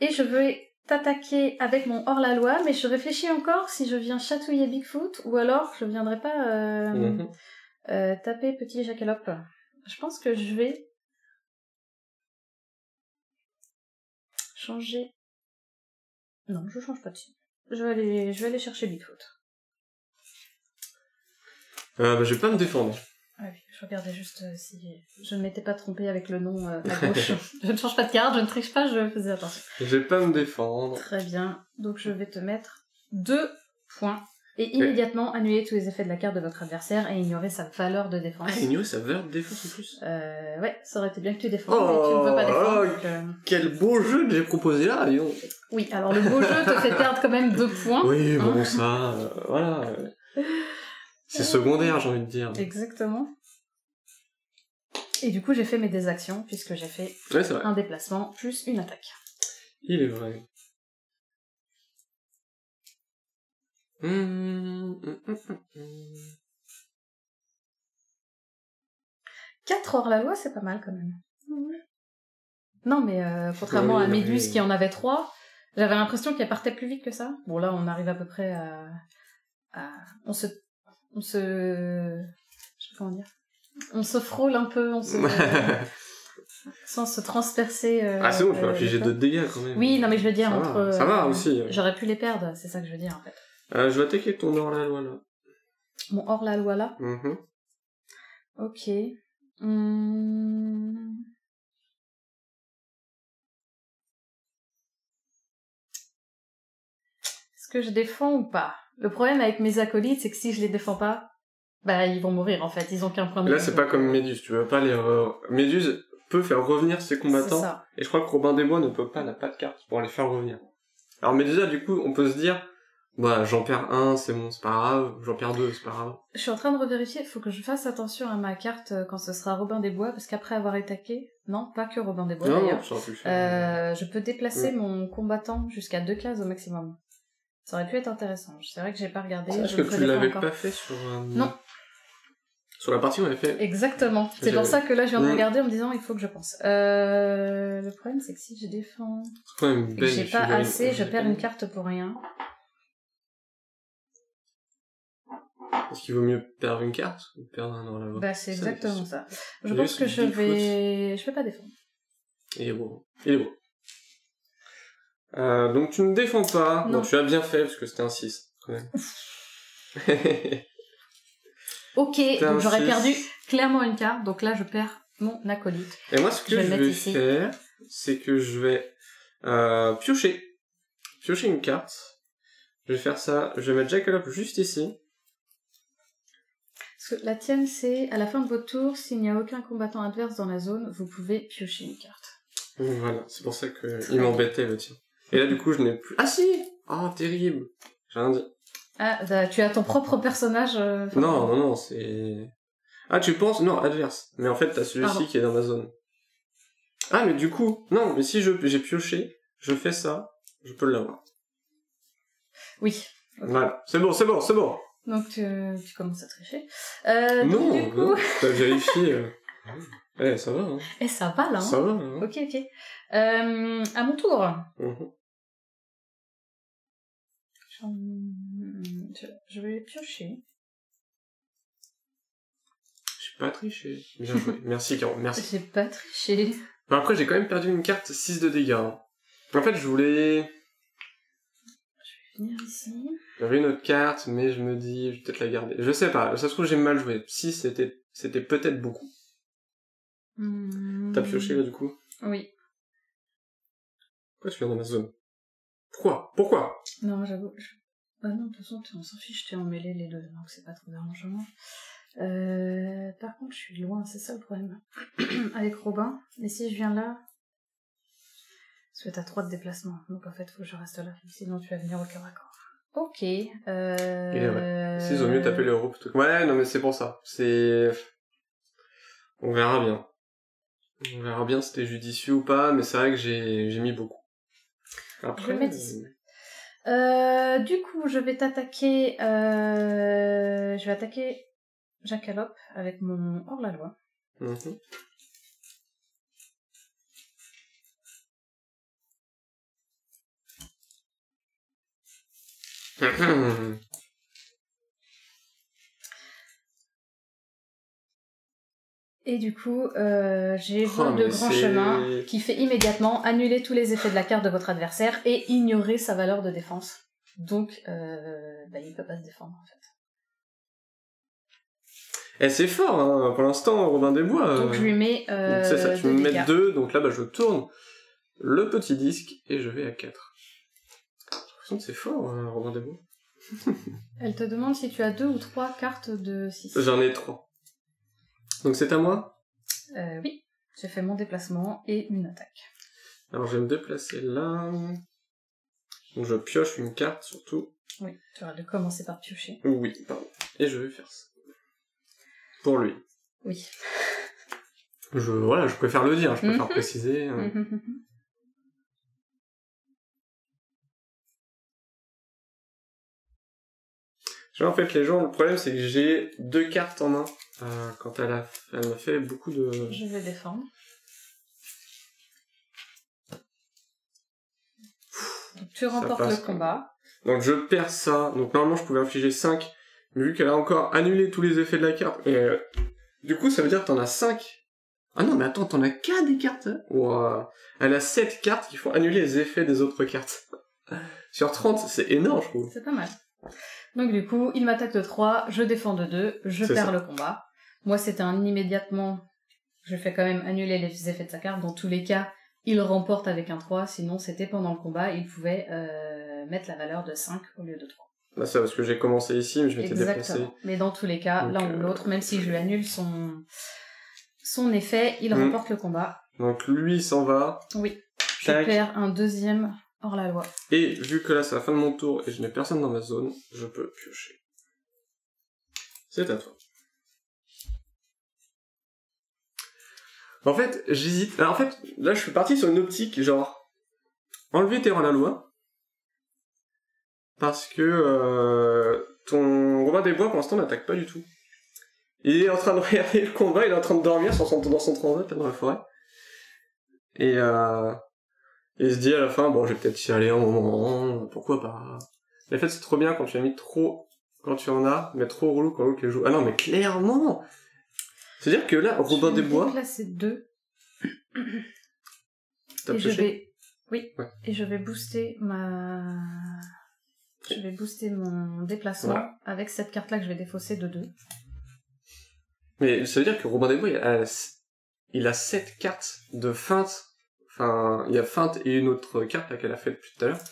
Et je vais t'attaquer avec mon hors-la-loi, mais je réfléchis encore si je viens chatouiller Bigfoot ou alors je viendrai pas taper petit Jackalope. Je pense que je vais changer. Non, je change pas de signe. Je vais aller chercher Bigfoot. Je vais pas me défendre. Ah oui, je regardais juste si je ne m'étais pas trompée avec le nom à gauche. Je ne change pas de carte, je ne triche pas, je faisais attention. Je vais pas me défendre. Très bien. Donc je vais te mettre 2 points. Et immédiatement annuler tous les effets de la carte de votre adversaire et ignorer sa valeur de défense. Ah, ignorer sa valeur de défense en plus. Ouais, ça aurait été bien que tu défends, mais tu ne veux pas défendre. Donc, Quel beau jeu que j'ai proposé là, dis donc. Oui, alors le beau jeu te fait perdre quand même 2 points. Oui, bon, ça, voilà. C'est secondaire, j'ai envie de dire. Exactement. Et du coup, j'ai fait mes désactions, puisque j'ai fait Ouais, c'est vrai. un déplacement plus une attaque. Il est vrai. 4 hors-la-loi, c'est pas mal quand même. Non, mais contrairement à Méduse qui en avait 3, j'avais l'impression qu'elle partait plus vite que ça. Bon, là, on arrive à peu près à... On se... Je sais pas comment dire. On se frôle un peu, on se... sans se transpercer... Ah, c'est bon, tu vas infliger 2 dégâts quand même. Oui, non, mais je veux dire, ça entre... Va. Ça va aussi. J'aurais pu les perdre, c'est ça que je veux dire, en fait. Je vais attaquer ton hors-la-loi, là. Mon hors-la-loi, là Ok. Est-ce que je défends ou pas? Le problème avec mes acolytes, c'est que si je les défends pas, bah ils vont mourir en fait, ils ont qu'un point de vie. Là, c'est pas comme Méduse, tu veux pas les... Méduse peut faire revenir ses combattants, et je crois que Robin des Bois ne peut pas, n'a pas de carte pour les faire revenir. Alors Médusa, du coup, on peut se dire, bah j'en perds 1, c'est bon, c'est pas grave, j'en perds 2, c'est pas grave. Je suis en train de revérifier, il faut que je fasse attention à ma carte quand ce sera Robin des Bois, parce qu'après avoir attaqué, non, pas que Robin des Bois d'ailleurs, je peux déplacer mon combattant jusqu'à 2 cases au maximum. Ça aurait pu être intéressant. C'est vrai que j'ai pas regardé. Est-ce que tu l'avais pas fait sur... Non. Sur la partie, on avait fait... Exactement. C'est pour ça que là, je viens de regarder en me disant, il faut que je pense. Le problème, c'est que si je défends... et j'ai pas assez, je perds une carte pour rien. Est-ce qu'il vaut mieux perdre une carte ou perdre un dans la loi? Bah, c'est exactement ça. Je pense que je vais pas défendre. Il est beau. Il est beau. Donc tu ne défends pas. Non. Bon, tu as bien fait parce que c'était un 6 quand même. Ok, donc j'aurais perdu clairement une carte, donc là je perds mon acolyte. Et moi ce que je vais faire, c'est que je vais piocher une carte. Je vais faire ça, je vais mettre Jackalope juste ici. Parce que la tienne c'est, à la fin de votre tour, s'il n'y a aucun combattant adverse dans la zone, vous pouvez piocher une carte. Voilà, c'est pour ça qu'il m'embêtait le tien. Et là, du coup, je n'ai plus... Ah si! Ah, terrible! J'ai rien dit. Ah, bah, tu as ton propre personnage... Non, c'est... Ah, tu penses... Non, adverse. Mais en fait, t'as celui-ci qui est dans la zone. Ah, mais du coup... Non, mais si j'ai pioché, je fais ça, je peux l'avoir. Oui. Okay. Voilà. C'est bon. Donc, tu commences à tricher. Non, donc, du coup... t'as vérifié... ça va, hein. Et ça va, là, hein. Ça va, hein. Ok. À mon tour. Je vais piocher. J'ai pas triché. Bien joué. Merci, Caro. Merci. J'ai pas triché. Enfin, après, j'ai quand même perdu une carte 6 de dégâts. Hein. En fait, je voulais... Je vais venir ici. J'avais une autre carte, mais je me dis, je vais peut-être la garder. Je sais pas, ça se trouve, j'ai mal joué. 6, c'était peut-être beaucoup. T'as pioché, là, du coup? Oui. Pourquoi tu viens dans ma zone? Pourquoi? Non, j'avoue... Bah non, de toute façon, on s'en fiche, t'es emmêlé les deux, donc c'est pas trop dérangeant. Par contre, je suis loin, c'est ça le problème. Avec Robin. Et si je viens là... Parce que t'as 3 de déplacement, donc en fait, faut que je reste là. Sinon, tu vas venir au corps à corps. Ok. Il est vrai. Si, ils ont mieux taper le héros plutôt que... Ouais, non, mais c'est pour ça. On verra bien. On verra bien si c'était judicieux ou pas, mais c'est vrai que j'ai mis beaucoup. Après, je vais mettre ici. Du coup, je vais t'attaquer... Je vais attaquer Jackalope avec mon hors-la-loi. Et du coup, j'ai vol de grand chemin qui fait immédiatement annuler tous les effets de la carte de votre adversaire et ignorer sa valeur de défense. Donc, il peut pas se défendre en fait. Et c'est fort, hein, pour l'instant, Robin des Bois. Donc je lui mets c'est ça, tu me mets 2, donc là, je tourne le petit disque et je vais à 4. J'ai l'impression que c'est fort, Robin des Bois. Elle te demande si tu as 2 ou 3 cartes de 6. J'en ai 3. Donc c'est à moi? Oui. J'ai fait mon déplacement et une attaque. Alors je vais me déplacer là. Donc je pioche une carte surtout. Oui, tu auras de commencer par piocher. Oui, pardon. Et je vais faire ça. Pour lui. Oui. Voilà, je préfère le dire, je préfère préciser. En fait, les gens, le problème c'est que j'ai 2 cartes en main. Quand elle m'a fait beaucoup de... Je vais défendre. Donc, tu remportes le combat. Donc je perds ça. Donc normalement je pouvais infliger 5. Mais vu qu'elle a encore annulé tous les effets de la carte... du coup ça veut dire que t'en as 5. Ah non mais attends, t'en as 4 des cartes. Wow. Elle a 7 cartes qui font annuler les effets des autres cartes. Sur 30, c'est énorme je trouve. C'est pas mal. Donc du coup, il m'attaque de 3, je défends de 2, je perds le combat. Moi, c'était un immédiatement... Je fais quand même annuler les effets de sa carte. Dans tous les cas, il remporte avec un 3, sinon c'était pendant le combat, il pouvait mettre la valeur de 5 au lieu de 3. Bah ça, parce que j'ai commencé ici, mais je m'étais déplacé. Mais dans tous les cas, l'un ou l'autre, même si je lui annule son effet, il remporte le combat. Donc lui, il s'en va. Oui. Je perds un deuxième hors la loi. Et vu que là, c'est la fin de mon tour et je n'ai personne dans ma zone, je peux piocher. C'est à toi. En fait, j'hésite. Alors, en fait, là, je suis parti sur une optique, genre... Enlever tes hors la loi. Parce que ton Robin des Bois, pour l'instant, n'attaque pas du tout. Il est en train de regarder le combat, il est en train de dormir dans son transat, dans la forêt. Et il se dit à la fin, bon, je vais peut-être y aller un moment, pourquoi pas. Mais en fait, c'est trop bien quand tu as mis trop... Quand tu en as, mais trop relou quand l'autre les joue. Ah non, mais clairement! C'est-à-dire que là, Robin des Bois... Là, c'est 2. T'as et pioché? Je vais... Oui. Ouais. Et je vais booster Je vais booster mon déplacement avec cette carte-là que je vais défausser de 2. Mais ça veut dire que Robin des Bois, il a 7 cartes de feinte. Enfin, il y a feinte et une autre carte là qu'elle a faite depuis tout à l'heure.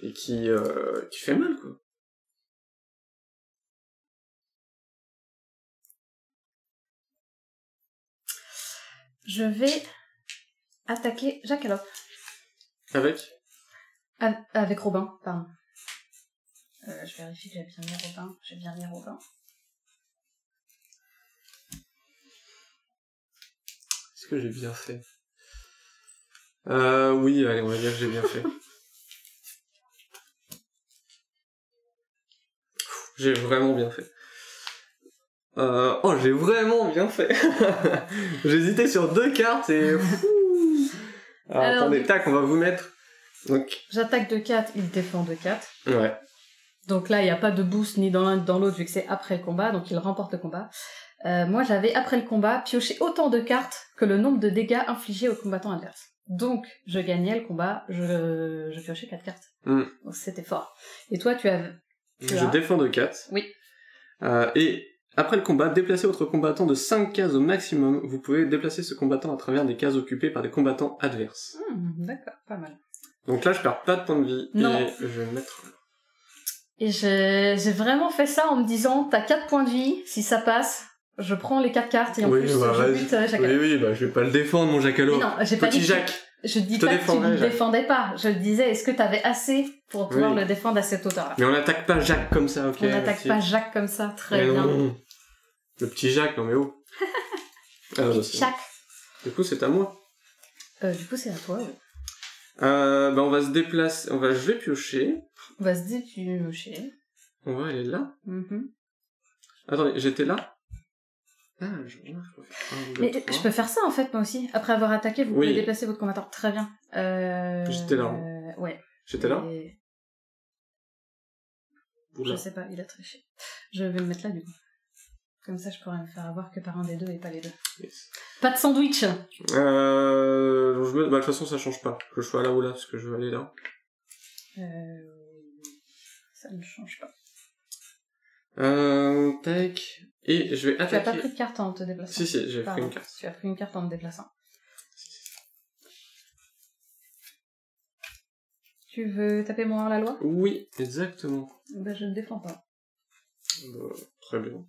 Et qui fait mal, quoi. Je vais attaquer Jackalope. Avec Robin, pardon. Je vérifie que j'ai bien mis Robin. J'ai bien mis Robin. Est-ce que j'ai bien fait? Oui, allez, on va dire que j'ai bien fait. J'ai vraiment bien fait. J'ai vraiment bien fait. J'hésitais sur 2 cartes et... Alors, attendez, tac, on va vous mettre... Donc... J'attaque de 4, il défend de 4. Ouais. Donc là, il n'y a pas de boost ni dans l'un ni dans l'autre vu que c'est après le combat, donc il remporte le combat. Moi, j'avais, après le combat, pioché autant de cartes que le nombre de dégâts infligés aux combattants adverses. Donc, je gagnais le combat, je piochais 4 cartes. Donc c'était fort. Et toi, Je défends de 4. Oui. Et après le combat, déplacez votre combattant de 5 cases au maximum. Vous pouvez déplacer ce combattant à travers des cases occupées par des combattants adverses. D'accord, pas mal. Donc là, je perds pas de points de vie. Non. Et je vais mettre... Et j'ai vraiment fait ça en me disant, t'as 4 points de vie, si ça passe, je prends les 4 cartes et en plus je bute Jackalope. Oui, je vais pas le défendre, mon Jackalope. Mais non, j'ai pas dit Jacques. Je dis pas que tu ne le défendais pas. Je disais, est-ce que tu avais assez pour pouvoir le défendre à cette hauteur-là? Mais on n'attaque pas Jacques comme ça, ok? On n'attaque pas Jacques comme ça, très bien. Non. Le petit Jacques, non mais oh. Jacques. Du coup, c'est à moi. Du coup, c'est à toi, oui. On va se déplacer. Je vais piocher. On va se dépiocher. On va aller là. Attendez, j'étais là? Mais je peux faire ça en fait moi aussi. Après avoir attaqué, vous pouvez déplacer votre combattant. Très bien. J'étais là. Ouais. J'étais là. Je sais pas, il a triché. Je vais le mettre là du coup. Comme ça je pourrais me faire avoir que par un des deux et pas les deux. Yes. Pas de sandwich. De toute façon ça change pas. Que je sois là ou là parce que je veux aller là. Ça ne change pas. Tac. Et je vais attaquer... Tu as pas pris de carte en te déplaçant? Si, j'ai pris une carte. Tu as pris une carte en te déplaçant. Tu veux taper mon hors-la-loi? Oui, exactement. Ben, je ne défends pas. Très bien.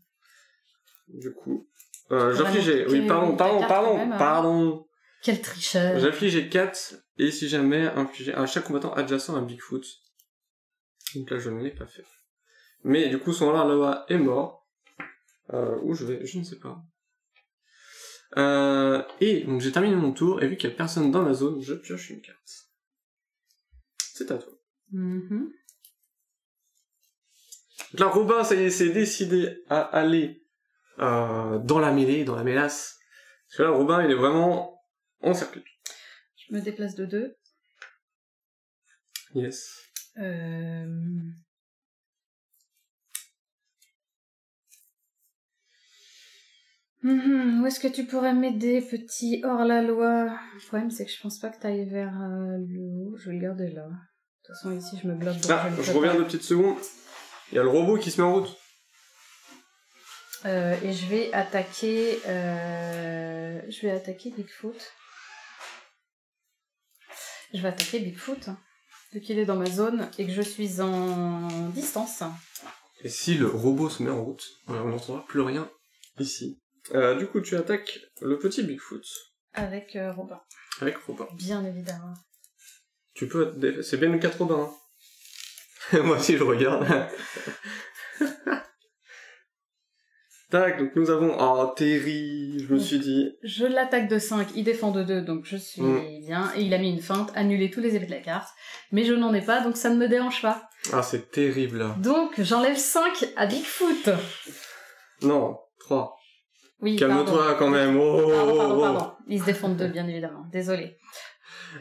Du coup... Vraiment j'affligeais... Oui, cliquer ta carte quand même, hein. pardon. Quel tricheur! J'affligeais 4, et si jamais infliger à chaque combattant adjacent un Bigfoot. Donc là, je ne l'ai pas fait. Mais du coup, son hors-la-loi est mort. Où je vais? Je ne sais pas. Et donc j'ai terminé mon tour, et vu qu'il n'y a personne dans la zone, je pioche une carte. C'est à toi. Mm-hmm. Donc là, Robin, ça y est, s'est décidé à aller dans la mêlée, dans la mélasse. Parce que là, Robin, il est vraiment encerclé. Je me déplace de 2. Yes. Où est-ce que tu pourrais m'aider, petit hors-la-loi? Le problème, c'est que je pense pas que t'ailles vers le haut. Je vais le garder là. De toute façon, ici, je me bloque. Je reviens 2 petites secondes. Il y a le robot qui se met en route. Et je vais attaquer... Bigfoot. Je vais attaquer Bigfoot, vu qu'il est dans ma zone et que je suis en distance. Et si le robot se met en route, on n'entendra plus rien ici. Du coup, tu attaques le petit Bigfoot. Avec Robin. Avec Robin. Bien évidemment. Tu peux... C'est bien le 4 Robin. Hein. Moi aussi, je regarde. Tac, donc nous avons... Oh, terrible, je me suis dit... Je l'attaque de 5, il défend de 2, donc je suis bien. Et il a mis une feinte, annuler tous les effets de la carte. Mais je n'en ai pas, donc ça ne me dérange pas. Ah, c'est terrible, là. Donc, j'enlève 5 à Bigfoot. Non, 3. Oui, calme-toi quand même. Oh, pardon. Ils se défendent 2, bien évidemment. Désolé.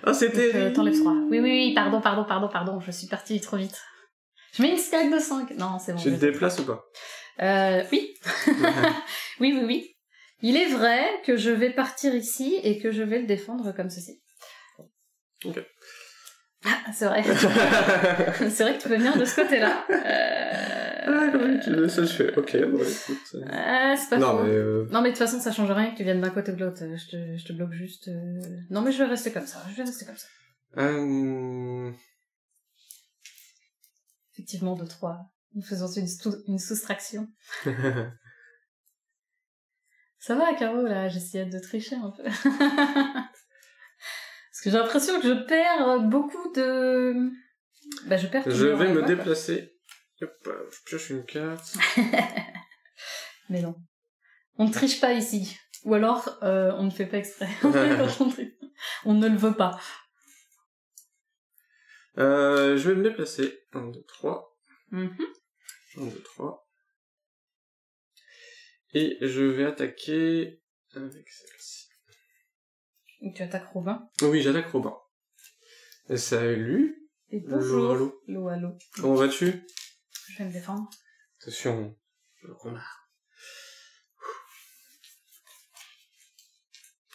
Ah, c'est terrible. T'enlèves 3. Oui, pardon. Je suis partie trop vite. Je mets une stack de 5. Non, c'est bon. Tu te déplaces ou pas? Oui. oui. Il est vrai que je vais partir ici et que je vais le défendre comme ceci. Ok. Ah, c'est vrai. C'est vrai que tu peux venir de ce côté-là. Oui, tu veux ça, je fais. Ok, bon, écoute. C'est pas faux. Non, mais de toute façon, ça change rien que tu viennes d'un côté ou de l'autre. Je te bloque juste. Non, mais je vais rester comme ça. Effectivement, 2-3. En faisant une soustraction. Ça va, Caro, là, j'essayais de tricher un peu. Parce que j'ai l'impression que je perds beaucoup de... Bah, je vais me déplacer. Hop, je pioche une carte. Mais non. On ne triche pas ici. Ou alors, on ne fait pas exprès. On ne le veut pas. Je vais me déplacer. 1, 2, 3. 1, 2, 3. Et je vais attaquer avec celle-ci. Et tu attaques Robin? Oui, j'attaque Robin. Et salut. Et bonjour. Allô. Comment vas-tu? Je vais me défendre. Attention, le renard.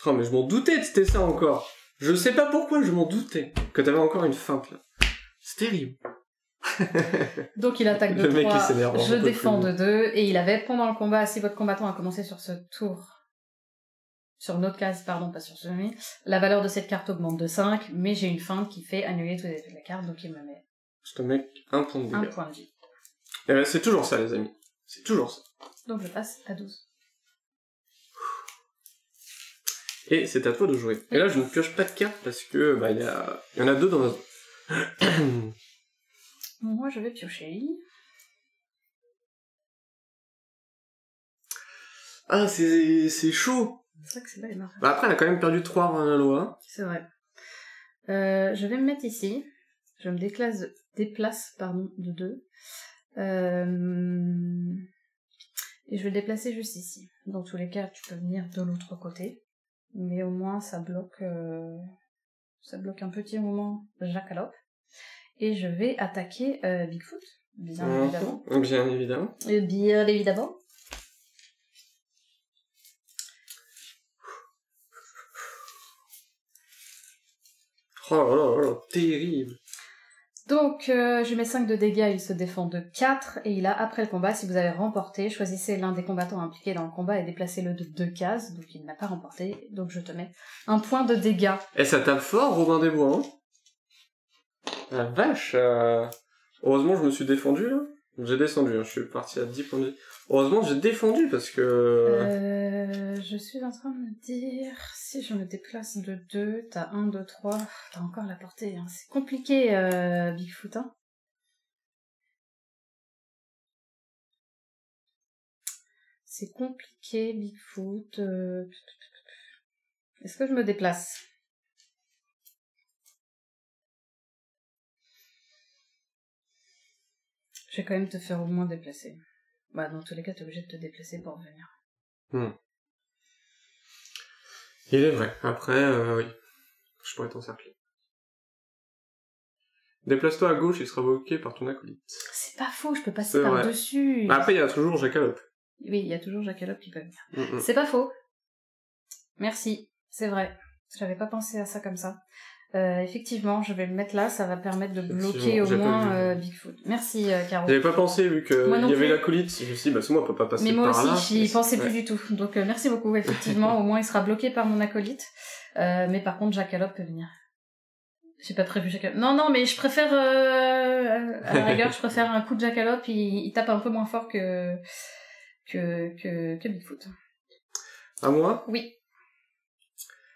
Oh, mais je m'en doutais que c'était ça encore. Je sais pas pourquoi je m'en doutais. Que t'avais encore une feinte, là. C'est terrible. Donc il attaque de 3, je défends de 2, et il avait, pendant le combat, si votre combattant a commencé sur ce tour, sur une autre case, pardon, pas sur celui, la valeur de cette carte augmente de 5, mais j'ai une feinte qui fait annuler tous les effets de la carte, donc il me met... Je te mets un point de dégâts. Un point de vie. Et ben, c'est toujours ça, les amis. C'est toujours ça. Donc je passe à 12. Et c'est à toi de jouer. Et là, je ne pioche pas de cartes parce que, bah, il y en a 2 dans la zone. Moi, je vais piocher. Ah, c'est chaud. C'est vrai que c'est là, il marche. Bah, après, elle a quand même perdu 3 en la loi. C'est vrai. Je vais me mettre ici. Je me déplace de 2. Et je vais le déplacer juste ici. Dans tous les cas, tu peux venir de l'autre côté. Mais au moins, ça bloque un petit moment jacalope. Et je vais attaquer Bigfoot, bien évidemment. Bien évidemment. Bien évidemment. Oh là, terrible. Donc, je mets 5 de dégâts, il se défend de 4, et il a, après le combat, si vous avez remporté, choisissez l'un des combattants impliqués dans le combat et déplacez-le de 2 cases, donc il n'a pas remporté, donc je te mets un point de dégâts. Et ça tape fort, Robin des Bois, hein? La vache. Heureusement, je me suis défendu, là. J'ai descendu, hein. Je suis parti à 10 points de vie. Heureusement, j'ai défendu, parce que... Je suis en train de me dire, si je me déplace de 2, t'as 1, 2, 3, t'as encore la portée. Hein. C'est compliqué, Bigfoot. Hein. C'est compliqué, Bigfoot. Est-ce que je me déplace? Je vais quand même te faire au moins déplacer. Bah, dans tous les cas, t'es obligé de te déplacer pour venir. Il est vrai. Après, oui. Je pourrais t'encercler. Déplace-toi à gauche, il sera bloqué par ton acolyte. C'est pas faux, je peux passer par-dessus. Bah après, il y a toujours Jackalope. Oui, il y a toujours Jackalope qui peut venir. C'est pas faux. Merci, c'est vrai. J'avais pas pensé à ça comme ça. Effectivement, je vais le mettre là, ça va permettre de bloquer au moins Bigfoot. Merci, Caro. J'avais pas pensé, vu qu'il y avait l'acolyte, je me suis dit, bah c'est moi, on peut pas passer par là. Mais moi aussi, j'y pensais plus du tout. Donc merci beaucoup, effectivement, au moins il sera bloqué par mon acolyte. Mais par contre, Jackalope peut venir. J'ai pas prévu Jackalope. Non, mais je préfère, à la rigueur, je préfère un coup de Jackalope, il tape un peu moins fort que Bigfoot. À moi? Oui.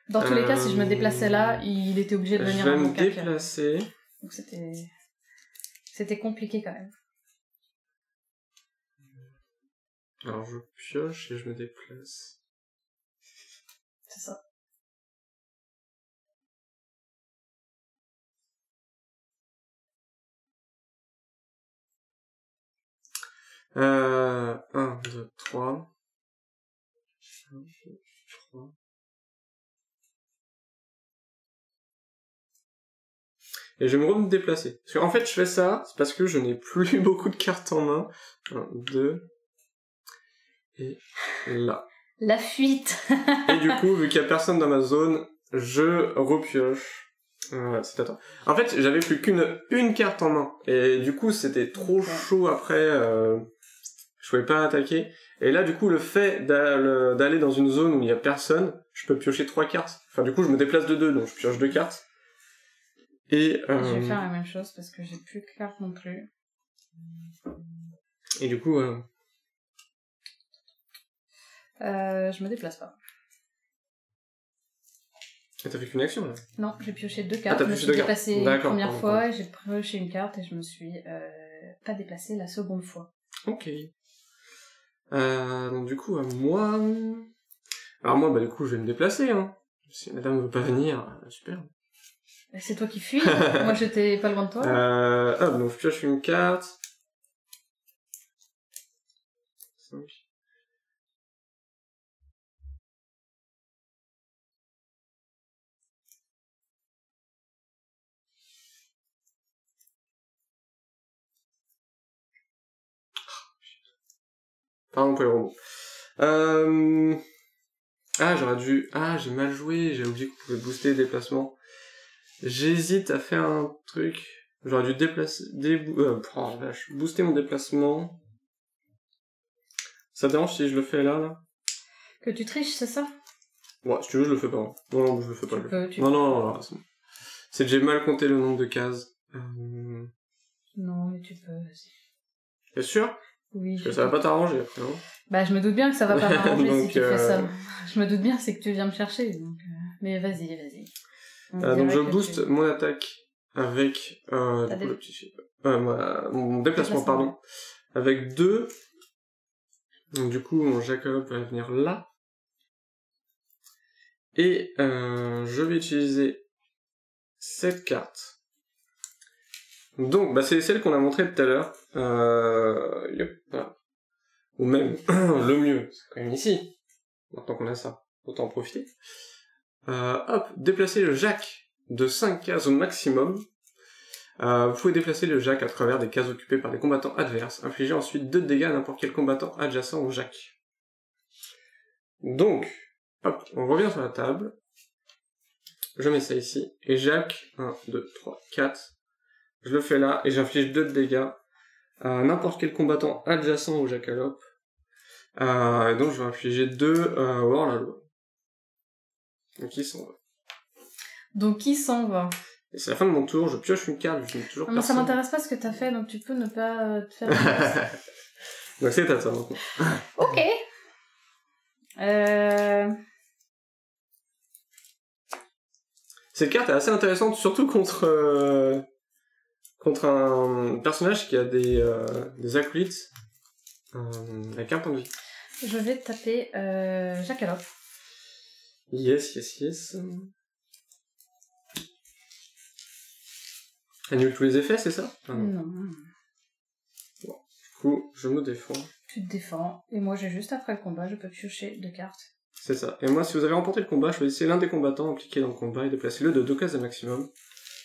Dans tous les cas, si je me déplaçais là, il était obligé de venir à mon cap. Je vais me déplacer. Donc c'était compliqué quand même. Alors je pioche et je me déplace. C'est ça. Euh... 1, 2, 3. 1, 2, 3. Et je vais me déplacer. Parce qu'en fait, je fais ça, c'est parce que je n'ai plus beaucoup de cartes en main. 1, 2. Et là. La fuite. Et du coup, vu qu'il y a personne dans ma zone, je repioche. Voilà, c'est à toi. En fait, j'avais plus qu'une carte en main. Et du coup, c'était trop chaud après. Je pouvais pas attaquer. Et là, du coup, le fait d'aller dans une zone où il y a personne, je peux piocher 3 cartes. Enfin, du coup, je me déplace de 2, donc je pioche 2 cartes. Et je vais faire la même chose parce que j'ai plus de cartes non plus. Et du coup, je me déplace pas. Et t'as fait qu'une action là? Non, j'ai pioché 2 cartes. Je me suis déplacée la première fois, et j'ai pioché une carte et je me suis pas déplacée la seconde fois. Ok. Donc du coup, à moi... Alors moi, bah du coup, je vais me déplacer, hein. Si madame veut pas venir, super. C'est toi qui fuis. Moi, j'étais pas loin de toi. Hop, donc je pioche une carte. 5. Pardon pour les robots. J'aurais dû... j'ai mal joué, j'ai oublié qu'on pouvait booster les déplacements. J'hésite à faire un truc. J'aurais dû déplacer... booster mon déplacement. Ça te dérange si je le fais là? Que tu triches, c'est ça? Ouais, si tu veux, je le fais pas. Non, je le fais pas. Non, c'est bon. C'est que j'ai mal compté le nombre de cases. Non, mais tu peux, vas-y. T'es sûr? Oui. Parce que ça va pas t'arranger après, hein. Bah, je me doute bien que ça va pas m'arranger si tu fais ça. Je me doute bien, c'est que tu viens me chercher, donc... Mais vas-y. Donc je booste mon attaque avec le petit chip. Mon déplacement, pardon. Avec 2. Donc du coup, mon Jacob va venir là. Et je vais utiliser cette carte. Donc, bah, c'est celle qu'on a montrée tout à l'heure. Voilà. Ou même, le mieux, c'est quand même ici. Maintenant qu'on a ça, autant en profiter. Déplacer le Jack de 5 cases au maximum. Vous pouvez déplacer le Jack à travers des cases occupées par des combattants adverses. Infligez ensuite 2 de dégâts à n'importe quel combattant adjacent au Jack. Donc, hop, on revient sur la table. Je mets ça ici. Et Jack, 1, 2, 3, 4. Je le fais là, et j'inflige 2 de dégâts à n'importe quel combattant adjacent au Jackalope. Et donc je vais infliger 2 hors la loi. Donc il s'en va. Et c'est la fin de mon tour, je pioche une carte, je n'ai toujours Non, mais ça personne. m'intéresse pas ce que t'as fait, donc tu peux ne pas te faire... Donc c'est à toi maintenant. Ok. Cette carte est assez intéressante, surtout contre un personnage qui a des acolytes avec un point de vie. Je vais taper Jackalope. Yes. Annule tous les effets, c'est ça? Non. Du coup, je me défends. Tu te défends, et moi j'ai juste après le combat, je peux piocher 2 cartes. C'est ça. Et moi, si vous avez remporté le combat, choisissez l'un des combattants impliqués dans le combat et déplacez-le de 2 cases au maximum.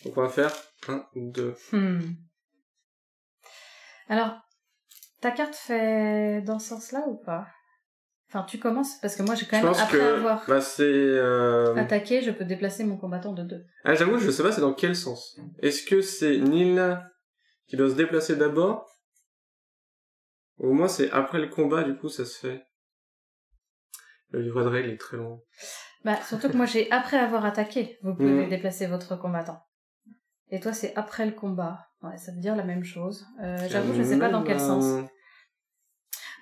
Donc on va faire 1, 2. Alors, ta carte fait dans ce sens-là ou pas? Enfin, tu commences, parce que moi j'ai quand Je même, pense après que avoir c'est... attaqué, je peux déplacer mon combattant de 2. Ah, j'avoue, je sais pas c'est dans quel sens. Est-ce que c'est Nilna qui doit se déplacer d'abord? Ou au moins c'est après le combat, du coup ça se fait. Le livret de règles est très long. Bah, surtout que moi j'ai après avoir attaqué, vous pouvez déplacer votre combattant. Et toi c'est après le combat. Ouais, ça veut dire la même chose. J'avoue, je sais pas dans quel sens.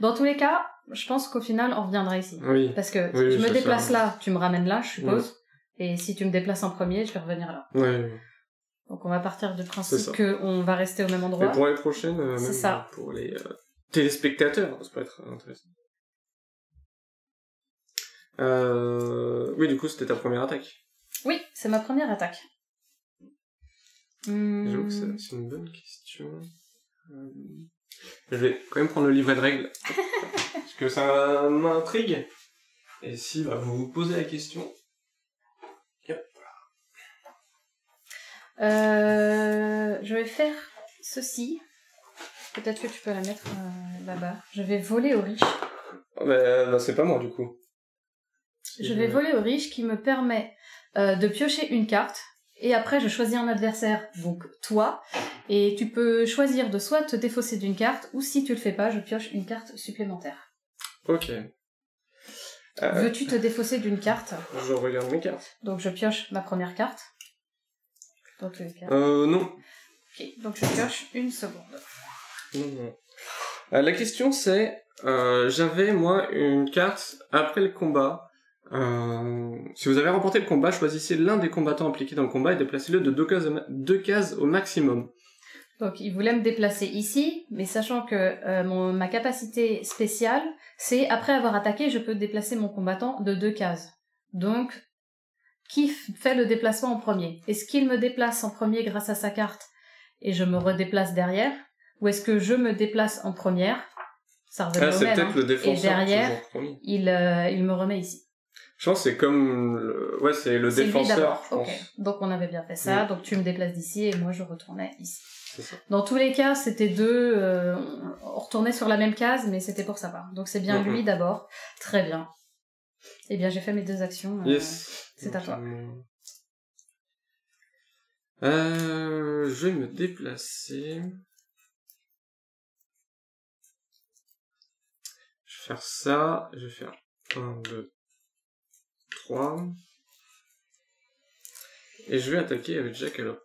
Dans tous les cas, je pense qu'au final, on reviendra ici. Oui. Parce que Oui, tu me c'est déplaces ça. là, tu me ramènes là, je suppose. Et si tu me déplaces en premier, je vais revenir là. Ouais. Donc on va partir du C'est principe ça. qu'on va rester au même endroit. Mais pour les prochaines, C'est même ça. pour les téléspectateurs, ça peut être intéressant. Oui, du coup, c'était ta première attaque. Oui, c'est ma première attaque. J'avoue que c'est une bonne question. Je vais quand même prendre le livret de règles. Parce que ça m'intrigue. Et si bah, vous vous posez la question... Yep. Je vais faire ceci. Peut-être que tu peux la mettre là-bas. Je vais voler aux riches. Bah, c'est pas moi, du coup. Je vais voler aux riches qui me permet de piocher une carte. Et après, je choisis un adversaire, donc toi. Et tu peux choisir de soit te défausser d'une carte, ou si tu le fais pas, je pioche une carte supplémentaire. Ok. Veux-tu te défausser d'une carte? Je regarde mes cartes. Donc je pioche ma première carte. Dans tous les cas. Non. Ok, donc je pioche une seconde. Non. La question c'est, j'avais moi une carte après le combat. Si vous avez remporté le combat, choisissez l'un des combattants impliqués dans le combat et déplacez-le de 2 cases au maximum. Donc il voulait me déplacer ici, mais sachant que ma capacité spéciale, c'est après avoir attaqué, je peux déplacer mon combattant de 2 cases. Donc, qui fait le déplacement en premier? Est-ce qu'il me déplace en premier grâce à sa carte et je me redéplace derrière? Ou est-ce que je me déplace en première? Ça revient au c'est même. peut-être le défenseur. Et derrière, toujours il me remet ici. Je pense que c'est comme... c'est le C'est lui défenseur, d'abord. je pense. Ok. Donc on avait bien fait ça. Donc tu me déplaces d'ici et moi je retournais ici. C'est ça. Dans tous les cas, c'était deux... on retournait sur la même case, mais c'était pour sa part. Donc c'est bien lui d'abord. Très bien. Eh bien, j'ai fait mes 2 actions. Yes. C'est à toi. Je vais me déplacer. Je vais faire ça. Je vais faire 1, 2, 3. Et je vais attaquer avec Jackalope.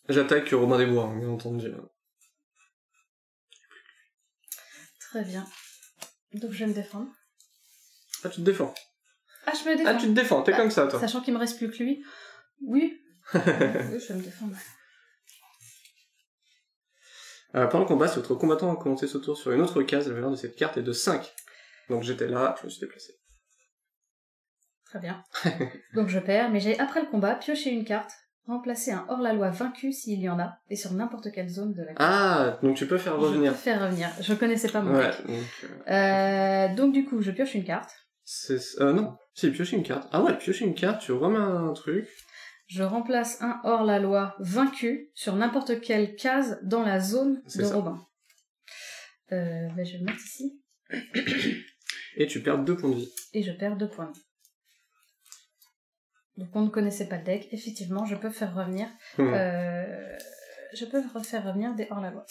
J'attaque Robin des Bois, bien entendu. Très bien. Donc je vais me défendre. Ah, tu te défends. Ah, je me défends. Ah, tu te défends, t'es comme ça, toi. Sachant qu'il me reste plus que lui. Oui. Oui, je vais me défendre. Pendant le combat, si votre combattant a commencé ce tour sur une autre case, la valeur de cette carte est de 5. Donc j'étais là, je me suis déplacé. Très bien. Donc je perds, mais j'ai, après le combat, pioché une carte, remplacé un hors-la-loi vaincu s'il y en a, et sur n'importe quelle zone de la carte. Ah, donc tu peux faire revenir. Je peux faire revenir. Je connaissais pas mon deck. Donc du coup, je pioche une carte. Non. Si, piocher une carte. Ah ouais, piocher une carte, tu remets un truc. Je remplace un hors-la-loi vaincu sur n'importe quelle case dans la zone de Robin. Je vais le mettre ici. Et tu perds 2 points de vie. Et je perds 2 points de vie. Donc on ne connaissait pas le deck. Effectivement, je peux faire revenir. Je peux refaire revenir des hors-la-loi.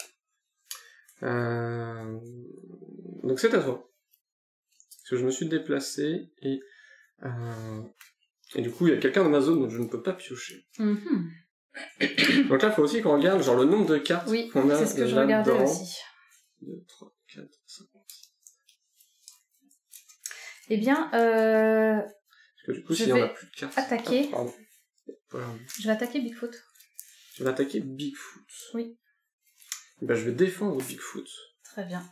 Donc c'est à toi. Parce que je me suis déplacé et du coup il y a quelqu'un dans ma zone donc je ne peux pas piocher. Donc là il faut aussi qu'on regarde genre le nombre de cartes Oui, qu'on a. c'est ce que je regardais aussi. 2, 3, 4, 5. Eh bien, Parce que du coup, je s'il y en a vais plus de cartes... attaquer. Ah, pardon. Voilà. Je vais attaquer Bigfoot. Tu vas attaquer Bigfoot. Oui. Et ben, je vais défendre Bigfoot. Très bien.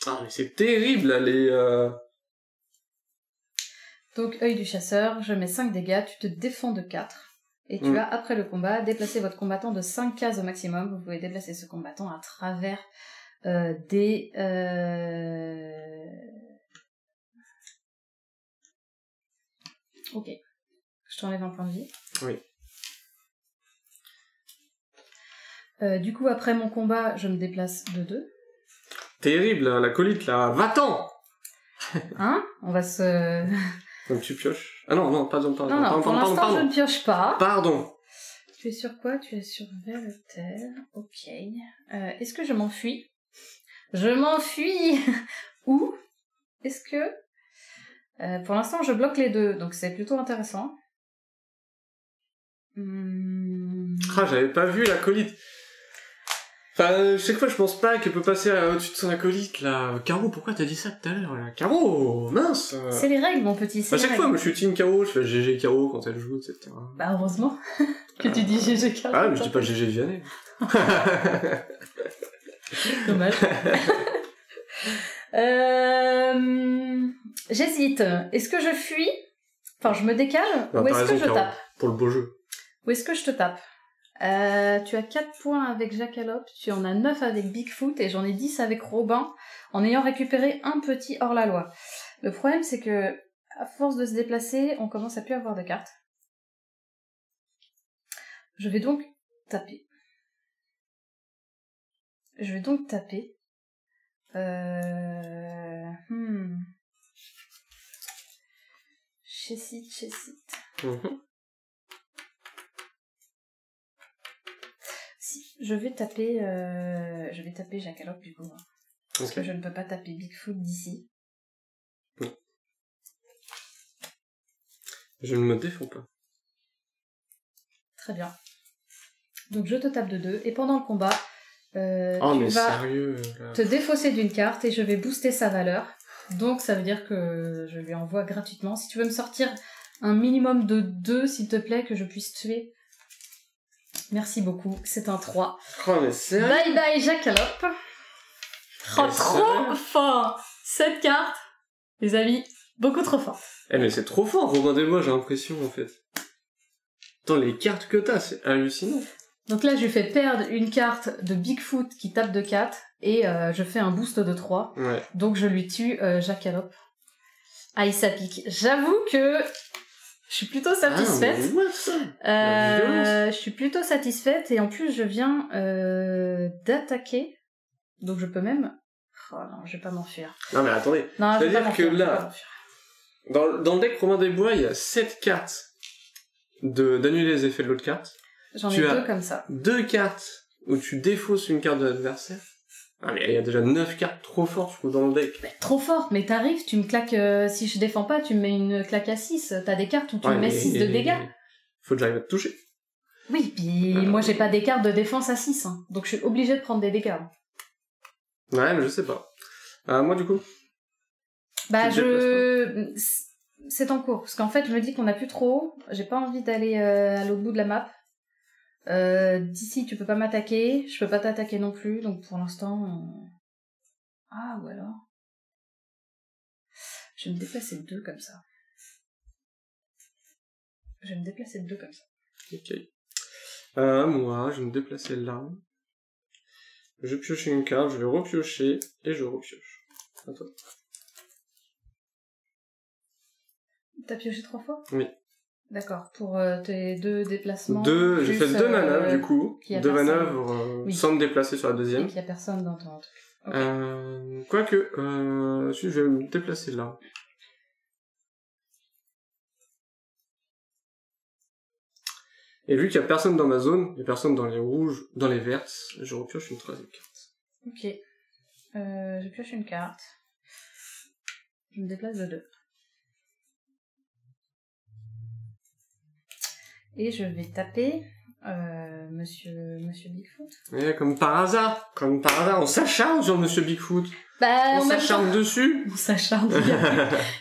Ah, mais c'est terrible, là, les... Donc, œil du chasseur, je mets 5 dégâts, tu te défends de 4. Et tu as, après le combat, déplacé votre combattant de 5 cases au maximum. Vous pouvez déplacer ce combattant à travers des... Ok. Je t'enlève un point de vie. Oui. Du coup, après mon combat, je me déplace de 2. Terrible, là, la colite, là. Va-t'en! Hein? On va se... Donc tu pioches. Ah non, pardon. Non, pour l'instant, je ne pioche pas. Pardon. Tu es sur quoi? Tu es sur vers le terre. Ok. Est-ce que je m'enfuis? Je m'enfuis. Où? Est-ce que... pour l'instant, je bloque les 2, donc c'est plutôt intéressant. Ah, j'avais pas vu la colite. Enfin, chaque fois, je pense pas qu'elle peut passer au-dessus de son acolyte, là. Caro, pourquoi t'as dit ça tout à l'heure, là? Caro, mince! C'est les règles, mon petit, c'est à chaque les fois, règles. moi, je suis team Caro, je fais GG Caro quand elle joue, etc. Bah, heureusement que tu dis GG Caro. Ah, mais je dis pas GG Vianney. Dommage. J'hésite. Est-ce que je fuis? Enfin, je me décale? Non, ou est-ce que je Caro, tape? pour le beau jeu. Ou est-ce que je te tape? Tu as 4 points avec Jackalope, tu en as 9 avec Bigfoot et j'en ai 10 avec Robin en ayant récupéré un petit hors-la-loi. Le problème c'est que à force de se déplacer, on commence à plus avoir de cartes. Je vais donc taper. Chessite. Si, je vais taper Jackalope du coup. Parce que je ne peux pas taper Bigfoot d'ici. Je ne me défends pas. Très bien. Donc je te tape de 2 et pendant le combat, tu mais vas sérieux, là. te défausser d'une carte et je vais booster sa valeur. Donc ça veut dire que je lui envoie gratuitement. Si tu veux me sortir un minimum de 2, s'il te plaît, que je puisse tuer. Merci beaucoup, c'est un 3. Oh, mais sérieux? Bye bye Jackalope. Oh, trop fort. Cette carte, les amis, beaucoup trop fort. Mais c'est trop fort, Robin des Bois, j'ai l'impression, en fait. Attends, les cartes que t'as, c'est hallucinant. Donc là, je lui fais perdre une carte de Bigfoot qui tape de 4 et je fais un boost de 3. Ouais. Donc je lui tue Jackalope. Aïe, ça pique. J'avoue que je suis plutôt satisfaite. Ah, mais ouais, ça. Je suis plutôt satisfaite et en plus je viens d'attaquer. Donc je peux même... Oh non, je vais pas m'enfuir. Non mais attendez, Non, c'est-à-dire que là, dans le deck Robin des Bois, il y a 7 cartes d'annuler les effets de l'autre carte. J'en ai 2 comme ça. 2 cartes où tu défausses une carte de l'adversaire. Ah mais il y a déjà 9 cartes trop fortes, je trouve, dans le deck. Mais trop fort, mais t'arrives, tu me claques... si je défends pas, tu me mets une claque à 6. T'as des cartes où tu me mets 6 de dégâts. Faut que j'arrive à te toucher. Oui, puis moi j'ai pas des cartes de défense à 6, hein, donc je suis obligée de prendre des dégâts. Ouais, mais je sais pas. Moi du coup. Bah c'est en cours, parce qu'en fait je me dis qu'on a plus trop, j'ai pas envie d'aller à l'autre bout de la map. D'ici tu peux pas m'attaquer, je peux pas t'attaquer non plus, donc pour l'instant... Ah, ou alors... Je vais me déplacer de 2 comme ça. Ok. Moi, je vais me déplacer là. Je pioche une carte, je vais repiocher, et je repioche. À toi. T'as pioché 3 fois? Oui. D'accord, pour tes 2 déplacements. J'ai fait 2 manœuvres du coup. 2 manœuvres sans me déplacer sur la deuxième. Et qu'il y a personne dans ton truc. Okay. Quoique, je vais me déplacer là. Et vu qu'il y a personne dans ma zone, il y a personne dans les rouges, dans les vertes, je repioche une 3e carte. Ok. Je pioche une carte. Je me déplace de 2. Et je vais taper Monsieur Bigfoot. Ouais, comme par hasard, on s'acharne sur Monsieur Bigfoot. Bah, On s'acharne dessus. On s'acharne.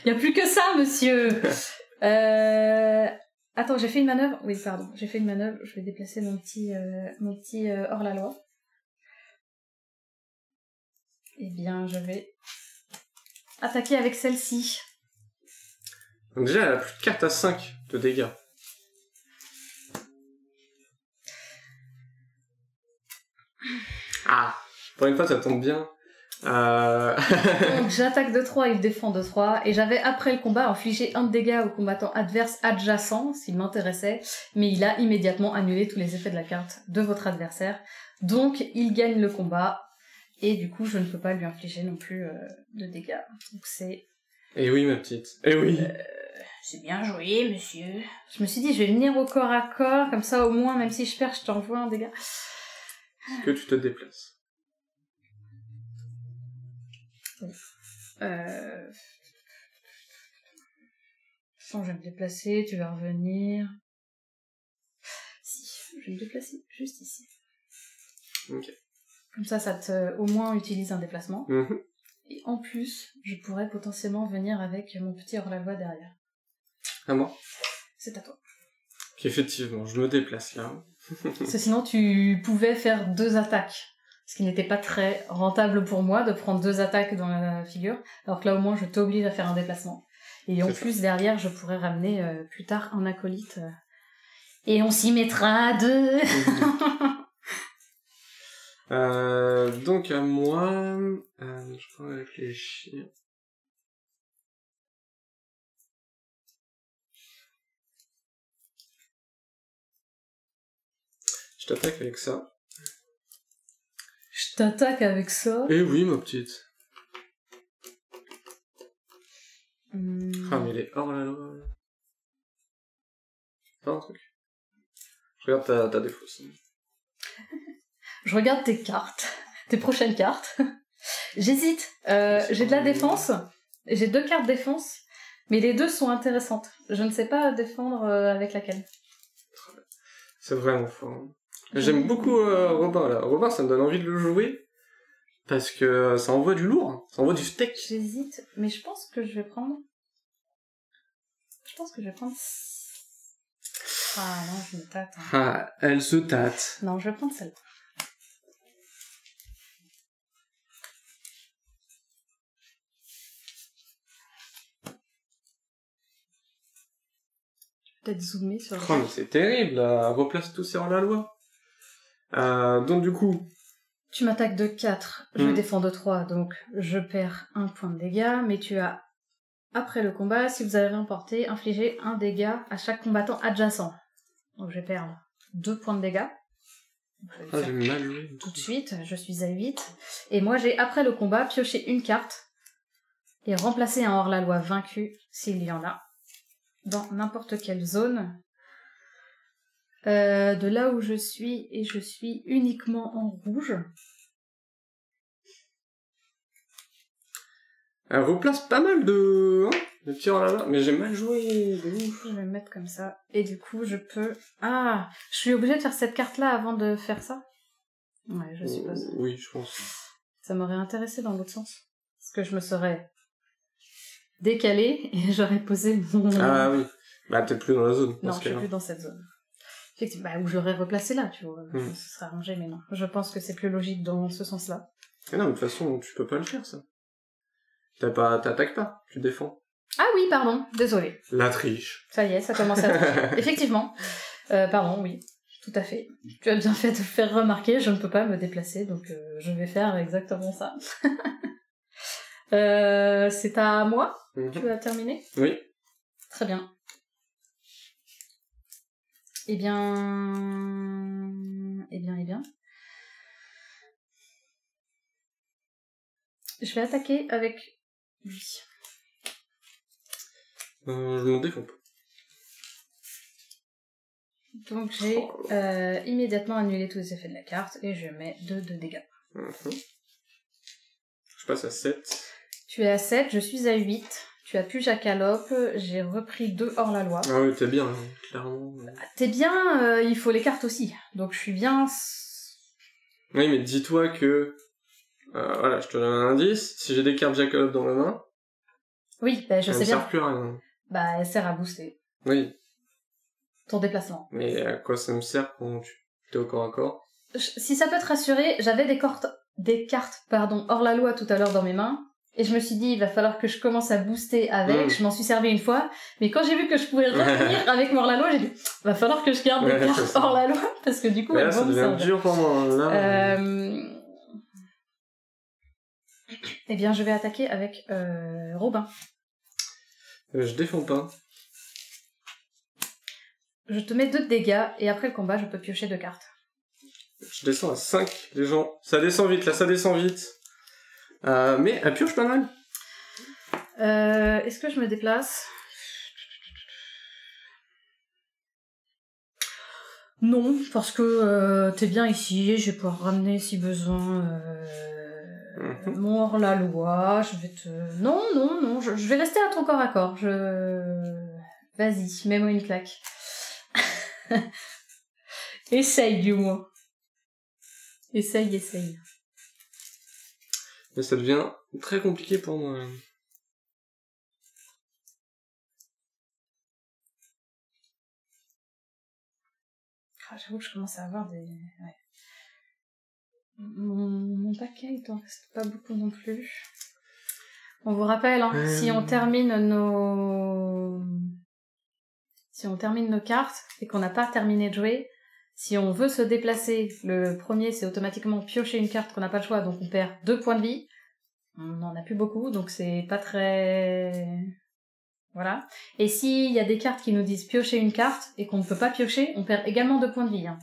Il y a plus que ça, monsieur. Attends, j'ai fait une manœuvre. Oui, pardon, j'ai fait une manœuvre. Je vais déplacer mon petit hors-la-loi. Eh bien, je vais attaquer avec celle-ci. Donc déjà, elle a plus de cartes à 5 de dégâts. Ah, pour une fois, ça tombe bien. Donc, j'attaque de 3, il défend de 3. Et j'avais, après le combat, infligé 1 de dégâts au combattant adverse adjacent, s'il m'intéressait. Mais il a immédiatement annulé tous les effets de la carte de votre adversaire. Donc, il gagne le combat. Et du coup, je ne peux pas lui infliger non plus de dégâts. Donc, c'est... Eh oui, ma petite. Eh oui. C'est bien joué, monsieur. Je me suis dit, je vais venir au corps à corps. Comme ça, au moins, même si je perds, je t'envoie un dégât. Que tu te déplaces. Sans, je vais me déplacer, tu vas revenir. Si, je vais me déplacer juste ici. Ok. Comme ça te, au moins, utilise un déplacement. Mm-hmm. Et en plus, je pourrais potentiellement venir avec mon petit hors-la-loi derrière. À moi. C'est à toi. Ok, effectivement, je me déplace là. Parce que sinon, tu pouvais faire 2 attaques. Ce qui n'était pas très rentable pour moi de prendre 2 attaques dans la figure. Alors que là, au moins, je t'oblige à faire un déplacement. Et en plus, derrière, je pourrais ramener plus tard un acolyte. Et on s'y mettra à 2. Donc à moi, je peux réfléchir. Je t'attaque avec ça. Je t'attaque avec ça. Eh oui, ma petite. Ah, mais il est hors la loi. Pas un truc. Je regarde ta défausse. Je regarde tes cartes. Tes prochaines cartes. J'hésite. J'ai de la défense. J'ai 2 cartes défense. Mais les 2 sont intéressantes. Je ne sais pas défendre avec laquelle. C'est vraiment fort. J'aime beaucoup Robin là. Robin, ça me donne envie de le jouer. Parce que ça envoie du lourd. Ça envoie du steak. J'hésite. Mais je pense que je vais prendre... Ah non, je me tâte. Hein. Ah, elle se tâte. Non, je vais prendre celle-là. Peut-être zoomer sur le... Oh, mais c'est terrible, là. Replace tout ça hors la loi. Donc du coup... Tu m'attaques de 4, je défends de 3, donc je perds 1 point de dégâts, mais tu as, après le combat, si vous avez remporté, infligé 1 dégât à chaque combattant adjacent. Donc je vais perdre 2 points de dégâts. Ah, j'ai mal joué. Tout de suite, je suis à 8. Et moi j'ai, après le combat, pioché une carte et remplacé un hors-la-loi vaincu, s'il y en a, dans n'importe quelle zone. De là où je suis, et je suis uniquement en rouge. Elle replace pas mal de petits hors-la-loi, mais j'ai mal joué de ouf. Je vais me mettre comme ça. Et du coup, je peux... Ah, je suis obligée de faire cette carte-là avant de faire ça? Ouais, je suppose. Oui, je pense. Ça m'aurait intéressé dans l'autre sens. Parce que je me serais décalée et j'aurais posé mon... Ah oui. Bah peut-être plus dans la zone. Non, je suis plus dans cette zone. Effectivement, bah, où j'aurais replacé là, tu vois. Ce serait arrangé, mais non. Je pense que c'est plus logique dans ce sens-là. Mais non, mais de toute façon, tu peux pas le faire, ça. T'attaques pas, tu défends. Ah oui, pardon, désolée. La triche. Ça y est, ça commence à tricher. Effectivement. Pardon, oui, tout à fait. Tu as bien fait de le faire remarquer, je ne peux pas me déplacer, donc je vais faire exactement ça. C'est à moi? Tu as terminé? Oui. Très bien. Eh bien... Je vais attaquer avec lui. Je m'en défends pas. Donc j'ai immédiatement annulé tous les effets de la carte et je mets 2 de dégâts. passe à 7. Tu es à 7, je suis à 8. Tu as pu Jacalope, j'ai repris 2 hors la loi. Ah oui, t'es bien, hein, clairement. T'es bien, il faut les cartes aussi. Donc je suis bien... Oui, mais dis-toi que... voilà, je te donne un indice. Si j'ai des cartes Jacob dans ma main, Oui, bah, je elles sais ne bien. servent plus à rien. Bah, elle sert à booster Oui, ton déplacement. mais à quoi ça me sert quand t'es au corps à corps? Si ça peut te rassurer, j'avais des cartes hors la loi tout à l'heure dans mes mains. Et je me suis dit, il va falloir que je commence à booster avec. Je m'en suis servi une fois. Mais quand j'ai vu que je pouvais revenir avec mon hors la loi, j'ai dit, va falloir que je garde des cartes hors la loi. Parce que du coup, mais elles là, ça vont me devient servir. dur pour moi. Là, Eh bien, je vais attaquer avec Robin. je défends pas. Je te mets 2 de dégâts. Et après le combat, je peux piocher 2 cartes. Je descends à 5, les gens. Ça descend vite, là, ça descend vite. Mais elle pioche pas mal. Est-ce que je me déplace? Non, parce que t'es bien ici, je vais pouvoir ramener si besoin mon hors-la-loi, je vais te... Non, je vais rester à ton corps à corps, Vas-y, mets-moi une claque. Essaye du moins. Essaye. Mais ça devient très compliqué pour moi. J'avoue que je commence à avoir des... Ouais. Mon paquet, il t'en reste pas beaucoup non plus. On vous rappelle, hein, si on termine nos cartes et qu'on n'a pas terminé de jouer, si on veut se déplacer, le premier c'est automatiquement piocher une carte qu'on n'a pas le choix, donc on perd 2 points de vie. On n'en a plus beaucoup, donc c'est pas très... Voilà. Et s'il y a des cartes qui nous disent piocher une carte et qu'on ne peut pas piocher, on perd également 2 points de vie. Hein.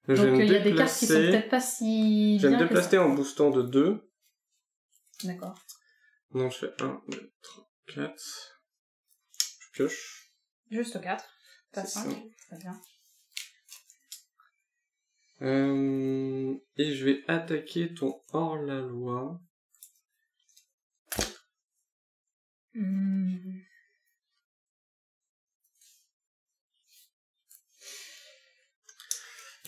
Donc il y a des cartes qui sont peut-être pas si bien. Je vais me déplacer en boostant de 2. D'accord. Donc je fais 1, 2, 3, 4. Je pioche. Juste 4. Pas 5. Très bien. Et je vais attaquer ton hors-la-loi.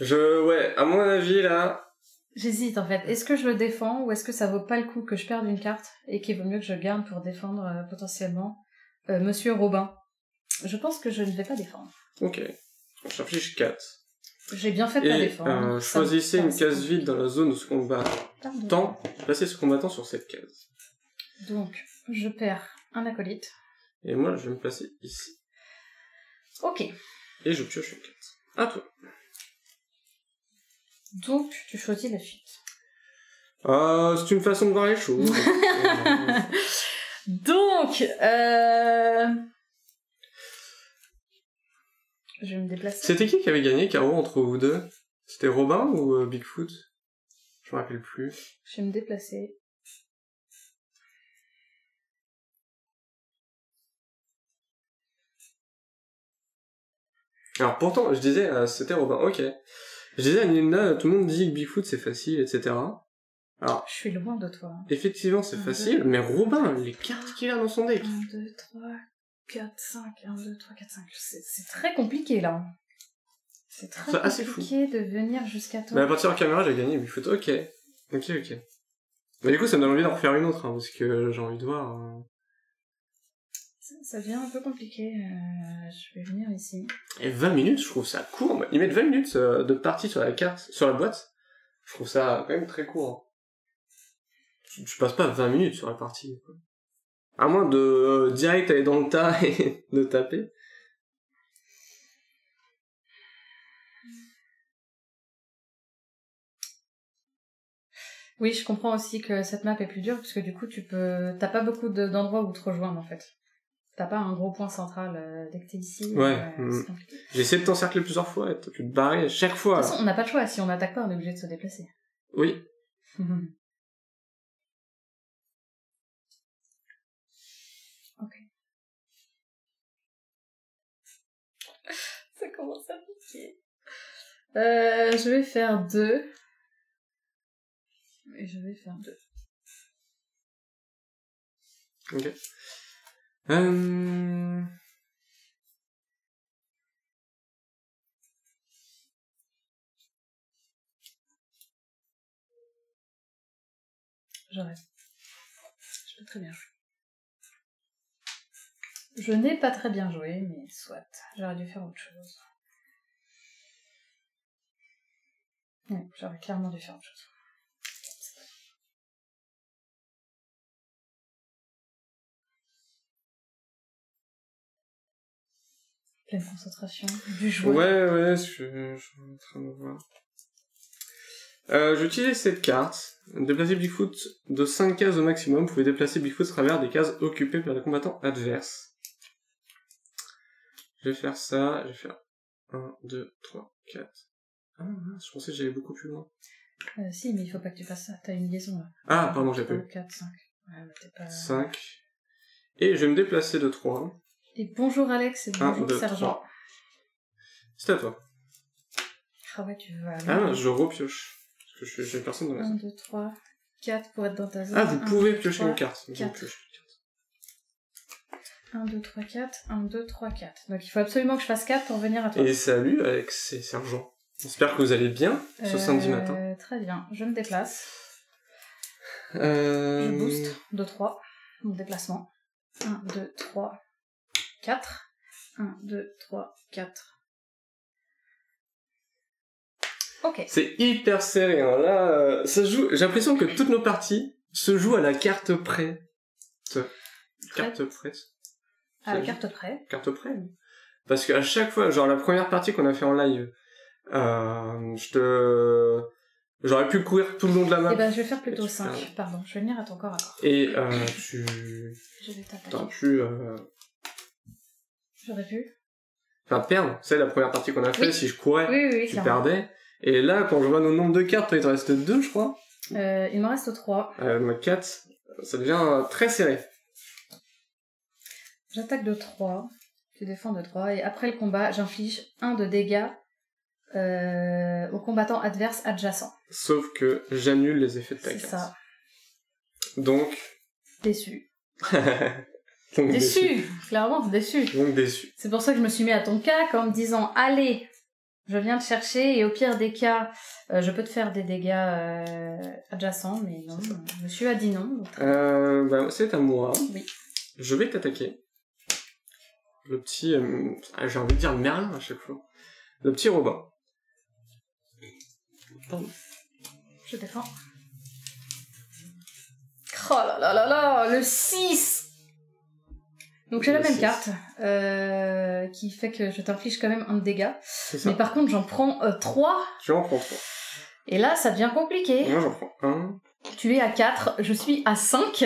Ouais, à mon avis, là... J'hésite, en fait. Est-ce que je le défends ou est-ce que ça vaut pas le coup que je perde une carte et qu'il vaut mieux que je garde pour défendre potentiellement Monsieur Robin? Je pense que je ne vais pas défendre. Ok. J'affiche 4. J'ai bien fait de pas défendre. Choisissez une case vide dans la zone où ce combattant. Placez ce combattant sur cette case. Donc, je perds un acolyte. Et moi, je vais me placer ici. Ok. Et je pioche une carte. À toi. Donc, tu choisis la fuite. C'est une façon de voir les choses. Donc, je vais me déplacer. C'était qui avait gagné, Caro, entre vous deux? C'était Robin ou Bigfoot? Je me rappelle plus. Je vais me déplacer. Alors pourtant, je disais, c'était Robin, ok. Je disais à Nina, tout le monde dit que Bigfoot c'est facile, etc. Alors, je suis loin de toi. Effectivement, c'est facile, mais Robin, les cartes qu'il a dans son deck. 1, 2, 3, 4, 5, 1, 2, 3, 4, 5. C'est très compliqué, là. C'est très compliqué de venir jusqu'à toi. Mais à partir de la caméra, j'ai gagné Bigfoot, ok. Mais du coup, ça me donne envie d'en refaire une autre, hein, parce que j'ai envie de voir... Ça devient un peu compliqué. Je vais venir ici. Et 20 minutes, je trouve ça court. Ils mettent 20 minutes de partie sur la carte, sur la boîte. Je trouve ça quand même très court. Je passe pas 20 minutes sur la partie. Quoi. À moins de direct aller dans le tas et de taper. Oui, je comprends aussi que cette map est plus dure, parce que du coup, t'as pas beaucoup d'endroits où te rejoindre, en fait. T'as pas un gros point central dès que t'es ici. Ouais. J'ai essayé de t'encercler plusieurs fois et t'as pu te barrer chaque fois. De toute façon, on n'a pas le choix. Si on n'attaque pas, on est obligé de se déplacer. Oui. Ok. Ça commence à piquer. Je vais faire 2. Et je vais faire 2. Ok. J'arrête. Je peux très bien jouer. Je n'ai pas très bien joué, mais soit. J'aurais dû faire autre chose. Ouais, j'aurais clairement dû faire autre chose. Pleine concentration du joueur. Ouais, je suis en train de voir. J'utilise cette carte. Déplacer Bigfoot de 5 cases au maximum. Vous pouvez déplacer Bigfoot à travers des cases occupées par les combattants adverses. Je vais faire ça. Je vais faire 1, 2, 3, 4. Ah, je pensais que j'allais beaucoup plus loin. Si, mais il faut pas que tu fasses ça. T'as une liaison là. Ah, pardon, j'ai pas eu. 4, 5. Ouais, mais t'es pas... 5. Et je vais me déplacer de 3. Et bonjour Alex et bonjour 1, 2, Sergent. 3. C'est à toi. Ah ouais, tu vas aller. Ah non, je repioche. Parce que j'ai personne dans la 1, zone. 2, 3, 4 pour être dans ta zone. Ah, vous 1, pouvez 2, piocher 3, une carte. Je 4. pioche une carte. 1, 2, 3, 4. 1, 2, 3, 4. Donc il faut absolument que je fasse 4 pour venir à toi. Et salut Alex et Sergent. J'espère que vous allez bien ce samedi matin. Très bien. Je me déplace. Je Je booste de 3. Mon déplacement. 1, 2, 3, 4. 1, 2, 3, 4. Ok. C'est hyper serré, hein. Là, ça joue. J'ai l'impression que toutes nos parties se jouent à la carte près. Carte près. À la carte près. Carte près. Parce qu'à chaque fois, genre la première partie qu'on a fait en live, j'aurais pu courir tout le long de la map. Eh ben, je vais faire plutôt 5. Pardon, je vais venir à ton corps à corps. Et Je vais t'attaquer. t'aurais pu J'aurais pu. enfin perdre. C'est la première partie qu'on a fait. Oui. Si je courais, Oui, tu clairement. perdais. Et là, quand je vois nos nombres de cartes, toi, il te reste 2, je crois. Il m'en reste 3. Ma 4, ça devient très serré. J'attaque de 3. Tu défends de 3. Et après le combat, j'inflige 1 de dégâts au combattant adverse adjacent. Sauf que j'annule les effets de ta C'est carte. ça. Donc... Déçu. Donc Déçu. Clairement, déçu. Donc déçu. C'est pour ça que je me suis mis à ton cas en me disant, allez, je viens te chercher et au pire des cas, je peux te faire des dégâts adjacents, mais non, monsieur a dit non. Donc... Bah, c'est à moi. Oui. Je vais t'attaquer. Le petit... j'ai envie de dire Merlin à chaque fois. Le petit robot. Pardon. Je défends. Oh là là là là, le 6. Donc j'ai la même 6. carte, qui fait que je t'inflige quand même un de dégâts. C'est ça. Mais par contre, j'en prends 3. Tu en prends 3. Et là, ça devient compliqué. Moi, j'en prends 1. Tu es à 4, je suis à 5.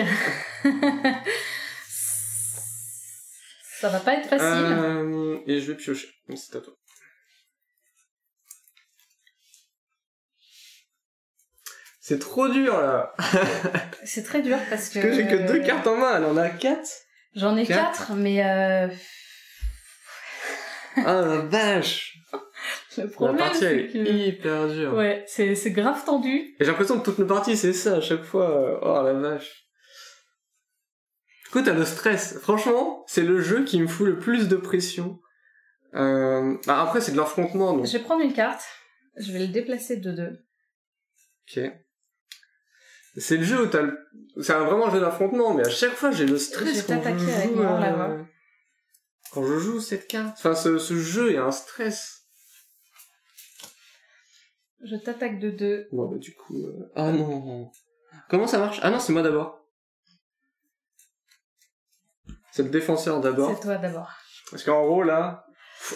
Ça va pas être facile. Et je vais piocher. C'est à toi. C'est trop dur, là. C'est très dur parce que... Parce que j'ai que 2 cartes en main, elle en a 4. J'en ai 4, mais... Ah, la vache. Le problème, la partie, c'est elle est que... hyper dure. Ouais, c'est grave tendu. Et j'ai l'impression que toutes nos parties, c'est ça, à chaque fois. Oh, la vache. Du coup, t'as le stress. Franchement, c'est le jeu qui me fout le plus de pression. Bah, après, c'est de l'affrontement, donc... Je vais prendre une carte. Je vais le déplacer de 2. Ok. C'est le jeu où t'as le... C'est vraiment un jeu d'affrontement, mais à chaque fois, j'ai le stress Je vais quand je t'attaquer joue... avec mon hors-la-voix. Quand je joue cette carte. Enfin, ce jeu, il y a un stress. Je t'attaque de 2. Bon, bah, du coup... Ah non. Comment ça marche? Ah non, c'est moi d'abord. C'est le défenseur d'abord. C'est toi d'abord. Parce qu'en gros, là...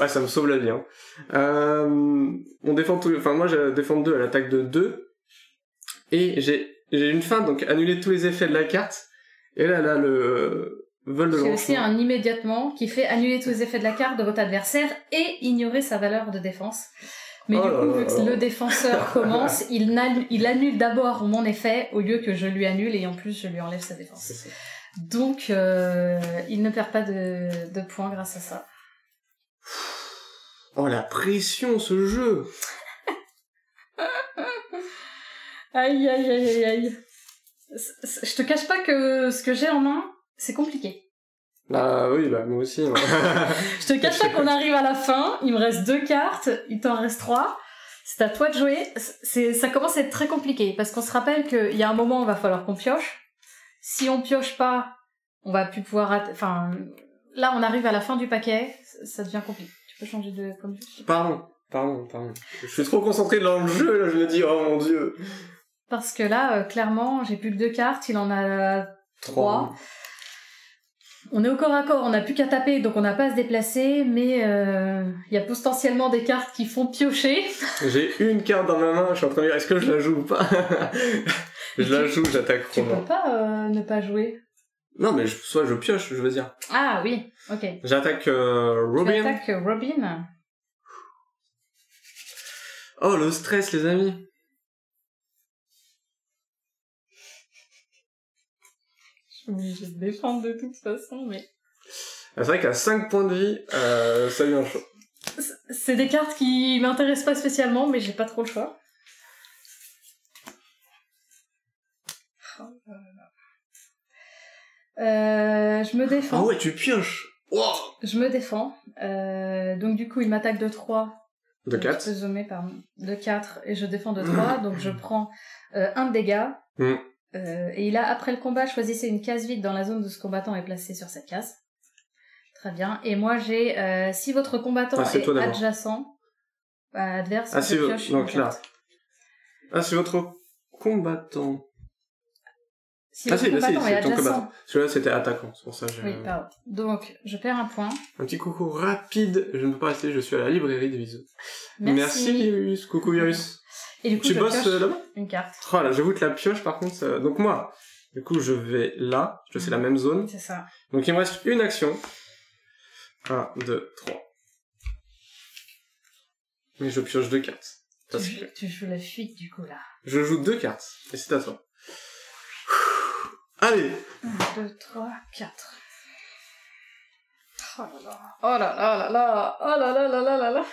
Ouais, ça me sauve la vie, hein. On défend tout... Enfin, moi, je défends 2 à l'attaque de 2. Et j'ai une feinte, donc annuler tous les effets de la carte. Et là, le vol de J'ai lancement. aussi un immédiatement qui fait annuler tous les effets de la carte de votre adversaire et ignorer sa valeur de défense. Mais Oh du là coup, là vu que là. le défenseur commence, il annule d'abord mon effet au lieu que je lui annule et en plus je lui enlève sa défense. C'est ça. Donc, il ne perd pas de points grâce à ça. Oh, la pression, ce jeu. Aïe, aïe, aïe, aïe, aïe. Je te cache pas que ce que j'ai en main, c'est compliqué. Bah oui, bah moi aussi. Hein. Je te cache pas qu'on arrive à la fin, il me reste 2 cartes, il t'en reste 3. C'est à toi de jouer. Ça commence à être très compliqué, parce qu'on se rappelle qu'il y a un moment où il va falloir qu'on pioche. Si on pioche pas, on va plus pouvoir... Enfin, là, on arrive à la fin du paquet, ça devient compliqué. Tu peux changer de point de vue? Pardon. Je suis trop concentré dans le jeu, là, je me dis, oh mon dieu. Parce que là, clairement, j'ai plus que 2 cartes, il en a 3. On est au corps à corps, on n'a plus qu'à taper, donc on n'a pas à se déplacer, mais il y a potentiellement des cartes qui font piocher. J'ai une carte dans ma main, je suis en train de dire, est-ce que je la joue ou pas? Je la joue, j'attaque Tu Romain. peux pas ne pas jouer. Non, mais soit je pioche, je veux dire. Ah oui, ok. J'attaque Robin. Tu attaques Robin. Oh, le stress, les amis. Je suis obligée de défendre de toute façon, mais... C'est vrai qu'à 5 points de vie, ça lui un chaud. C'est des cartes qui m'intéressent pas spécialement, mais j'ai pas trop le choix. Je me défends. Ah ouais, tu pioches. Wow. Je me défends. Donc du coup, il m'attaque de 3. De 4. Je peux zoomer, pardon. De 4, et je défends de 3, donc je prends 1 de dégâts. Et il a, après le combat, choisissez une case vide dans la zone où ce combattant est placé sur cette case. Très bien. Et moi, j'ai... si votre combattant est adjacent, adverse, je pioche donc une là. carte. Ah, c'est votre combattant. Si votre combattant est adjacent... combattant. Celui-là, c'était attaquant, c'est pour ça que j'ai... Oui, pardon. Donc, je perds un point. Un petit coucou rapide, je ne peux pas rester, je suis à la librairie des bisous. Merci Virus, coucou Virus. Et du coup, tu bosses là-bas? Une carte. Oh là, j'avoue que la pioche, par contre, donc moi, du coup, je vais là, c'est la même zone. C'est ça. Donc il me reste une action. 1, 2, 3. Mais je pioche 2 cartes. Tu joues la fuite, du coup, là. Je joue 2 cartes, et c'est à toi. Allez! 1, 2, 3, 4. Oh là là. Oh là là là là. Oh là là là là là là.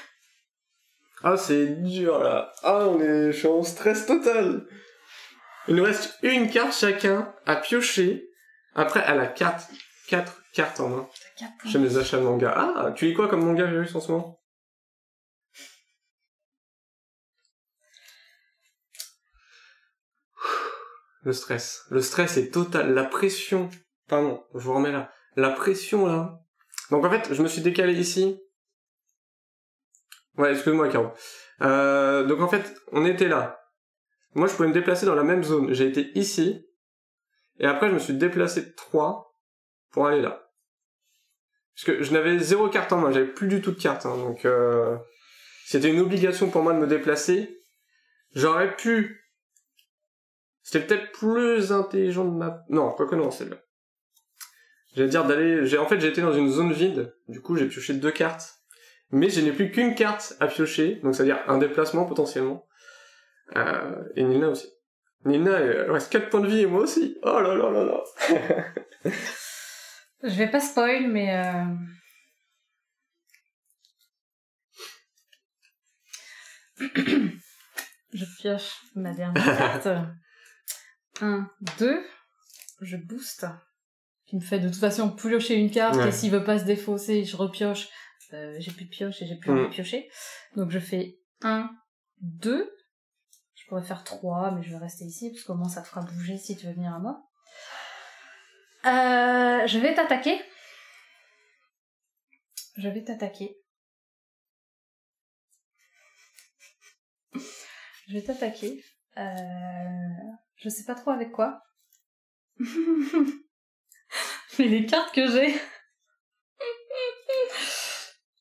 Ah, c'est dur, là. Ah, je suis en stress total. Il nous reste une carte chacun à piocher. Après, elle a 4 cartes en main. J'aime les achats de manga. Ah, tu lis quoi comme manga, Virus, en ce moment? Le stress. Le stress est total. La pression. Pardon, je vous remets là. La pression, là. Donc, en fait, je me suis décalé ici. Ouais, excuse-moi, Caro. Donc, en fait, on était là. Moi, je pouvais me déplacer dans la même zone. J'ai été ici. Et après, je me suis déplacé de 3 pour aller là. Parce que je n'avais 0 carte en main. J'avais plus du tout de cartes. Hein, donc, c'était une obligation pour moi de me déplacer. J'aurais pu... C'était peut-être plus intelligent de ma... Non, quoique non, celle-là. J'allais dire d'aller... En fait, j'ai été dans une zone vide. Du coup, j'ai pioché 2 cartes. Mais je n'ai plus qu'une carte à piocher. Donc, ça veut dire un déplacement, potentiellement. Et Nina aussi. Nina, elle reste 4 points de vie et moi aussi. Oh là là là là. Je vais pas spoil, mais... Je pioche ma dernière carte. 1, 2. Je booste. Qui me fait de toute façon piocher une carte, ouais. Et s'il veut pas se défausser, je repioche. J'ai plus de pioche et j'ai plus envie de piocher. Donc je fais 1, 2. Je pourrais faire 3, mais je vais rester ici, parce qu'au moins ça te fera bouger si tu veux venir à moi. Je vais t'attaquer. Je vais t'attaquer. Je sais pas trop avec quoi. Mais les cartes que j'ai...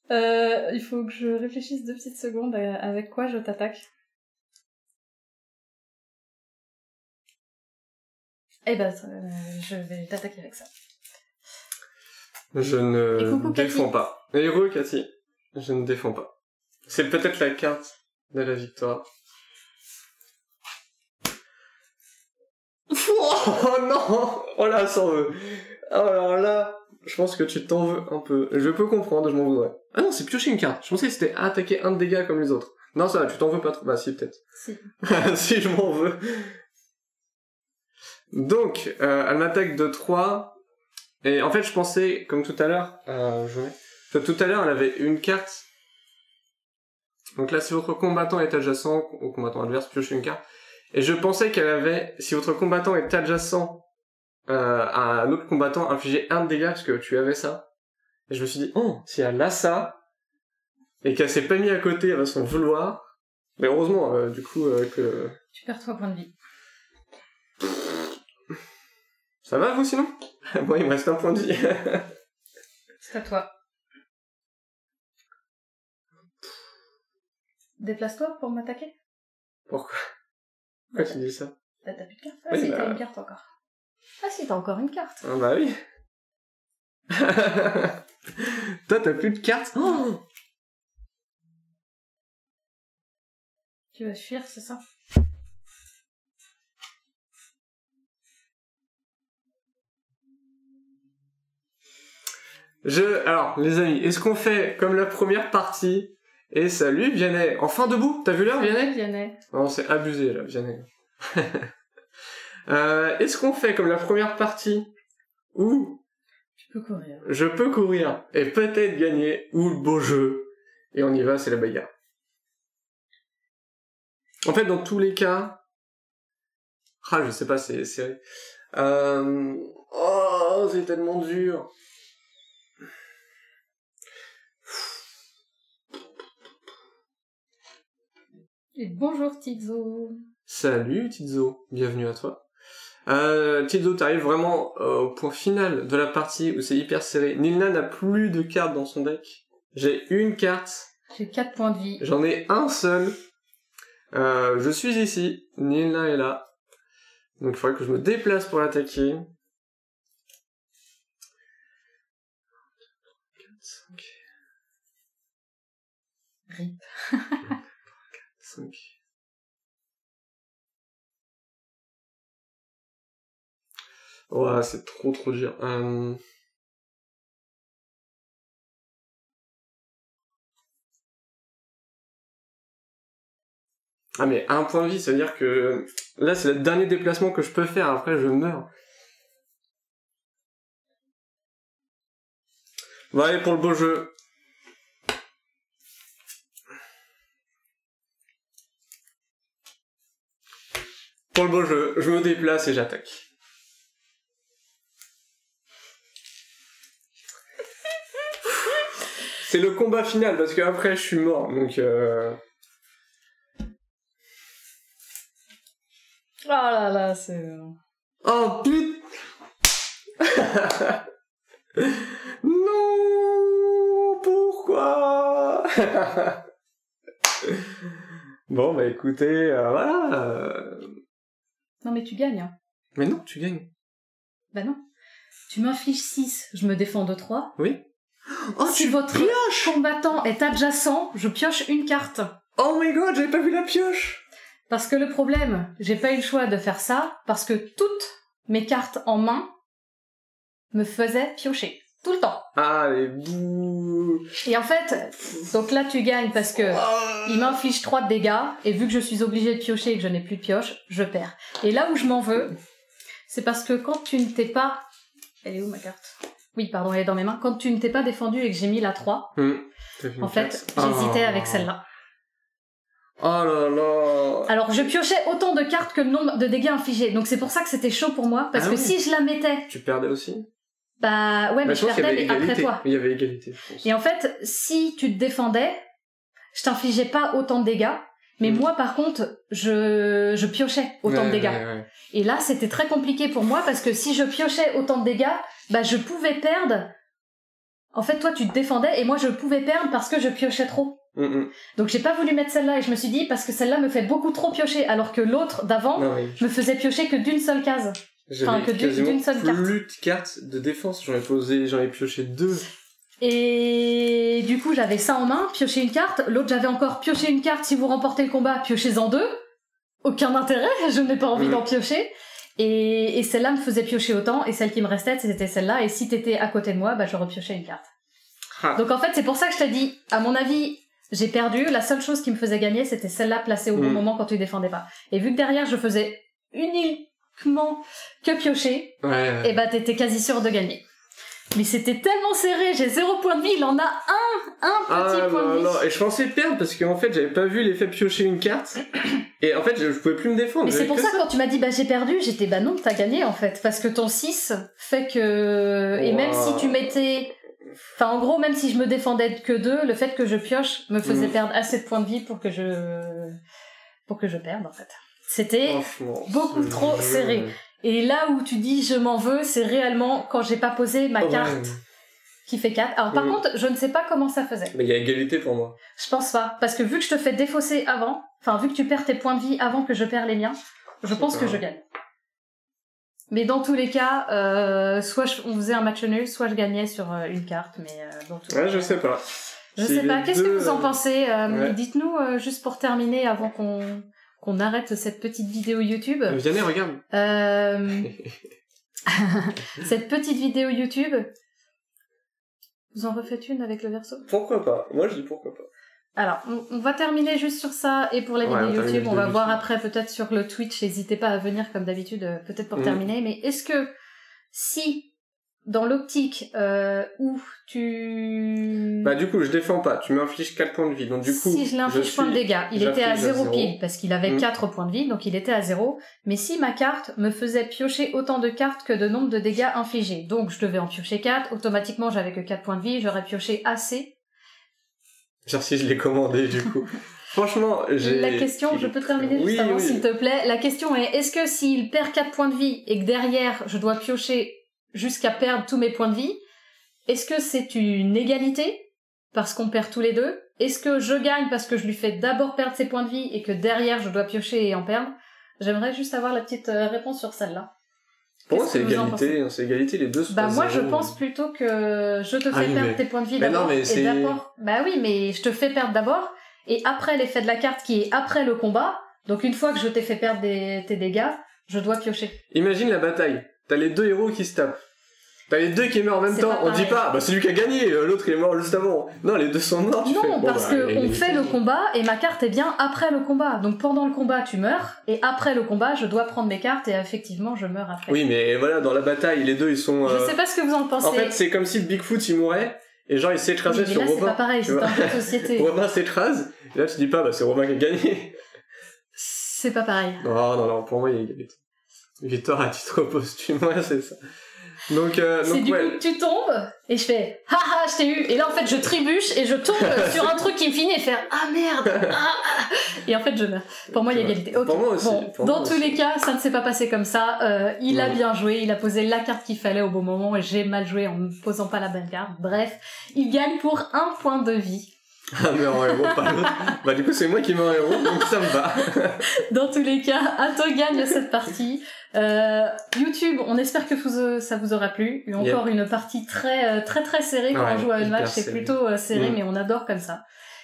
il faut que je réfléchisse 2 petites secondes avec quoi je t'attaque. Eh ben, je vais t'attaquer avec ça. Je ne défends pas. Heureux, Cathy. Je ne défends pas. C'est peut-être la carte de la victoire. Oh non! Oh là, ça en veut. Oh alors là, je pense que tu t'en veux un peu. Je peux comprendre, je m'en voudrais. Ah non, c'est piocher une carte. Je pensais que c'était attaquer un de dégâts comme les autres. Non, ça va, tu t'en veux pas trop. Bah si, peut-être. Si. Si, je m'en veux. Donc, elle m'attaque de 3. Et en fait, je pensais, comme tout à l'heure, tout à l'heure, elle avait une carte. Donc là, si votre combattant est adjacent au combattant adverse, piochez une carte. Et je pensais qu'elle avait, si votre combattant est adjacent à un autre combattant, infliger 1 de dégâts, parce que tu avais ça. Et je me suis dit, oh, si elle a ça, et qu'elle s'est pas mis à côté, elle va s'en vouloir. Mais heureusement, du coup, que... Tu perds 3 points de vie. Ça va, vous, sinon? Bon, il me reste 1 point de vie. C'est à toi. Déplace-toi pour m'attaquer. Pourquoi tu dis ça? Bah, t'as plus de carte. Ah Oui, si, bah... t'as une carte encore. Ah si, t'as encore une carte. Ah bah oui. Toi, t'as plus de cartes? Oh, Tu veux fuir, c'est ça? Alors, les amis, est-ce qu'on fait comme la première partie? Et salut, Vianney. Enfin debout, t'as vu l'heure, Vianney? Vianney. Non, c'est abusé, là, Vianney. Est-ce qu'on fait comme la première partie où Tu peux courir. je peux courir et peut-être gagner, ou le beau jeu, et on y va, c'est la bagarre. En fait, dans tous les cas... Ah, je sais pas, c'est serré. Oh, c'est tellement dur. Et bonjour Tizo. Salut Tizo, bienvenue à toi. Tizo, t'arrives vraiment au point final de la partie où c'est hyper serré. Nilna n'a plus de cartes dans son deck. J'ai une carte. J'ai 4 points de vie. J'en ai un seul. Je suis ici. Nilna est là. Donc il faudrait que je me déplace pour l'attaquer. 4, 5. Rip. 5. Ouais, c'est trop dur. Ah mais 1 point de vie, ça veut dire que là c'est le dernier déplacement que je peux faire, après je meurs. Bon allez pour le beau jeu. Pour le beau jeu, je me déplace et j'attaque. C'est le combat final parce que après je suis mort, donc Oh là là, c'est... Oh putain. Non, pourquoi? Bon bah écoutez, voilà. Non mais tu gagnes. Hein. Mais non, tu gagnes. Bah non. Tu m'infliges 6, je me défends de 3. Oui. Oh, si tu votre pioches. combattant est adjacent, je pioche une carte. Oh my god, j'avais pas vu la pioche. Parce que le problème, j'ai pas eu le choix de faire ça, parce que toutes mes cartes en main me faisaient piocher. Tout le temps. Ah, les bouts. Et en fait, donc là tu gagnes parce que il m'inflige 3 de dégâts, et vu que je suis obligée de piocher et que je n'ai plus de pioche, je perds. Et là où je m'en veux, c'est parce que quand tu ne t'es pas... Elle est où ma carte? Oui, pardon, elle est dans mes mains. Quand tu ne t'es pas défendu et que j'ai mis la 3, en fait, j'hésitais avec celle-là. Oh là là. Alors, je piochais autant de cartes que le nombre de dégâts infligés. Donc, c'est pour ça que c'était chaud pour moi. Parce que si je la mettais... Tu perdais aussi? Bah, ouais, mais je perdais mais après toi. Il y avait égalité, je pense. Et en fait, si tu te défendais, je t'infligeais pas autant de dégâts. Mais moi, par contre, je piochais autant de dégâts. Ouais. Et là, c'était très compliqué pour moi parce que si je piochais autant de dégâts, bah, je pouvais perdre. En fait, toi, tu te défendais et moi, je pouvais perdre parce que je piochais trop. Donc, j'ai pas voulu mettre celle-là et je me suis dit, parce que celle-là me fait beaucoup trop piocher, alors que l'autre d'avant me faisait piocher que d'une seule case. Enfin, que d'une seule carte. Plus de cartes de défense, j'en ai pioché 2. Et du coup, j'avais ça en main, piocher une carte. L'autre, j'avais encore pioché une carte. Si vous remportez le combat, piochez-en 2. Aucun intérêt, je n'ai pas envie d'en piocher. Et celle-là me faisait piocher autant, et celle qui me restait, c'était celle-là. Et si t'étais à côté de moi, bah je repiochais une carte. Donc en fait, c'est pour ça que je t'ai dit, à mon avis, j'ai perdu. La seule chose qui me faisait gagner, c'était celle-là placée au bon moment quand tu défendais pas. Et vu que derrière, je faisais uniquement que piocher, et bah t'étais quasi sûr de gagner. Mais c'était tellement serré, j'ai 0 point de vie, il en a un petit point de vie. Non, et je pensais perdre parce qu'en fait j'avais pas vu l'effet piocher une carte. Et en fait je pouvais plus me défendre. Mais c'est pour ça quand tu m'as dit bah j'ai perdu, j'étais bah non, t'as gagné en fait. Parce que ton 6 fait que... Et même si tu mettais... Enfin en gros, même si je me défendais que 2, le fait que je pioche me faisait perdre assez de points de vie pour que je perde en fait. C'était beaucoup trop serré. Et là où tu dis je m'en veux, c'est réellement quand j'ai pas posé ma carte qui fait 4. Alors par contre, je ne sais pas comment ça faisait. Mais il y a égalité pour moi. Je pense pas. Parce que vu que je te fais défausser avant, enfin vu que tu perds tes points de vie avant que je perds les miens, je pense que je gagne. Mais dans tous les cas, soit on faisait un match nul, soit je gagnais sur une carte. Mais dans tous les cas, je sais pas. Je sais pas. Qu'est-ce que vous en pensez Dites-nous juste pour terminer avant qu'on arrête cette petite vidéo YouTube. Vianney, regarde. Cette petite vidéo YouTube, vous en refaites une avec le verso? Pourquoi pas? Moi, je dis pourquoi pas. Alors, on va terminer juste sur ça et pour la vidéo YouTube, on va voir après peut-être sur le Twitch. N'hésitez pas à venir comme d'habitude, peut-être pour terminer. Mais est-ce que si dans l'optique où tu... Bah du coup, je défends pas. Tu m'infliges 4 points de vie. Donc du coup, si je l'inflige point de dégâts, il était à 0 pile parce qu'il avait 4 points de vie, donc il était à 0. Mais si ma carte me faisait piocher autant de cartes que de nombre de dégâts infligés, donc je devais en piocher 4, automatiquement j'avais que 4 points de vie, j'aurais pioché assez. Genre si je l'ai commandé du coup. Franchement, La question, je peux terminer juste avant s'il te plaît. La question est que s'il perd 4 points de vie et que derrière je dois piocher jusqu'à perdre tous mes points de vie, est-ce que c'est une égalité parce qu'on perd tous les deux? Est-ce que je gagne parce que je lui fais d'abord perdre ses points de vie et que derrière je dois piocher et en perdre? J'aimerais juste avoir la petite réponse sur celle-là. Pour moi, c'est égalité, les deux sont Bah moi je pense plutôt que je te fais perdre tes points de vie d'abord et d'abord. Bah oui, mais je te fais perdre d'abord et après l'effet de la carte qui est après le combat. Donc une fois que je t'ai fait perdre tes dégâts, je dois piocher. Imagine la bataille. T'as les deux héros qui se tapent. T'as les deux qui meurent en même temps. On dit pas, bah c'est lui qui a gagné, l'autre il est mort juste avant. Non, les deux sont morts. Non, parce que on fait le combat et ma carte est bien après le combat. Donc pendant le combat tu meurs et après le combat je dois prendre mes cartes et effectivement je meurs après. Oui, mais voilà, dans la bataille les deux ils sont. Je sais pas ce que vous en pensez. En fait, c'est comme si Bigfoot il mourait et genre il s'écrasait sur Robin. Robin. C'est pas pareil, c'est un peu de société. Robin s'écrase et là tu dis pas, bah c'est Robin qui a gagné. C'est pas pareil. Non, pour moi il y a égalité. Victoire à titre posthume, ouais, c'est ça. Donc c'est du coup que tu tombes et je fais haha je t'ai eu et là en fait je trébuche et je tombe sur un truc qui me finit et faire ah merde et en fait je meurs. Pour moi il y a égalité. Okay. Pour moi aussi. Bon, dans tous les cas ça ne s'est pas passé comme ça. Il a bien joué, il a posé la carte qu'il fallait au bon moment et j'ai mal joué en ne posant pas la bonne carte. Bref, il gagne pour 1 point de vie. Ah mais en héros pas l'autre. Bah du coup c'est moi qui mets en héros donc ça me va. Dans tous les cas, Atto gagne cette partie. YouTube, on espère que ça vous aura plu. Et encore une partie très serrée quand on joue à une match, c'est plutôt serré mais on adore comme ça.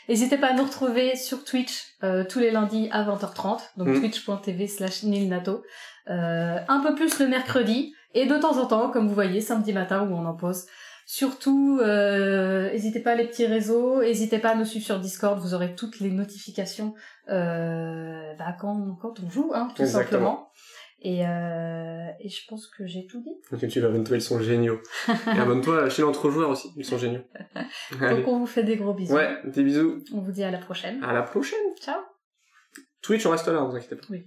N'hésitez pas à nous retrouver sur Twitch tous les lundis à 20h30, donc twitch.tv/nilnato. Un peu plus le mercredi et de temps en temps, comme vous voyez, samedi matin où on en pose. Surtout, n'hésitez pas les petits réseaux, n'hésitez pas à nous suivre sur Discord, vous aurez toutes les notifications quand on joue, tout simplement. Et je pense que j'ai tout dit. Ok, tu abonne-toi, ils sont géniaux. Et abonne-toi à la chaîne Entre Joueurs aussi, ils sont géniaux. Donc on vous fait des gros bisous. Ouais, des bisous. On vous dit à la prochaine. À la prochaine. Ciao. Twitch, on reste là, vous inquiétez pas. Oui.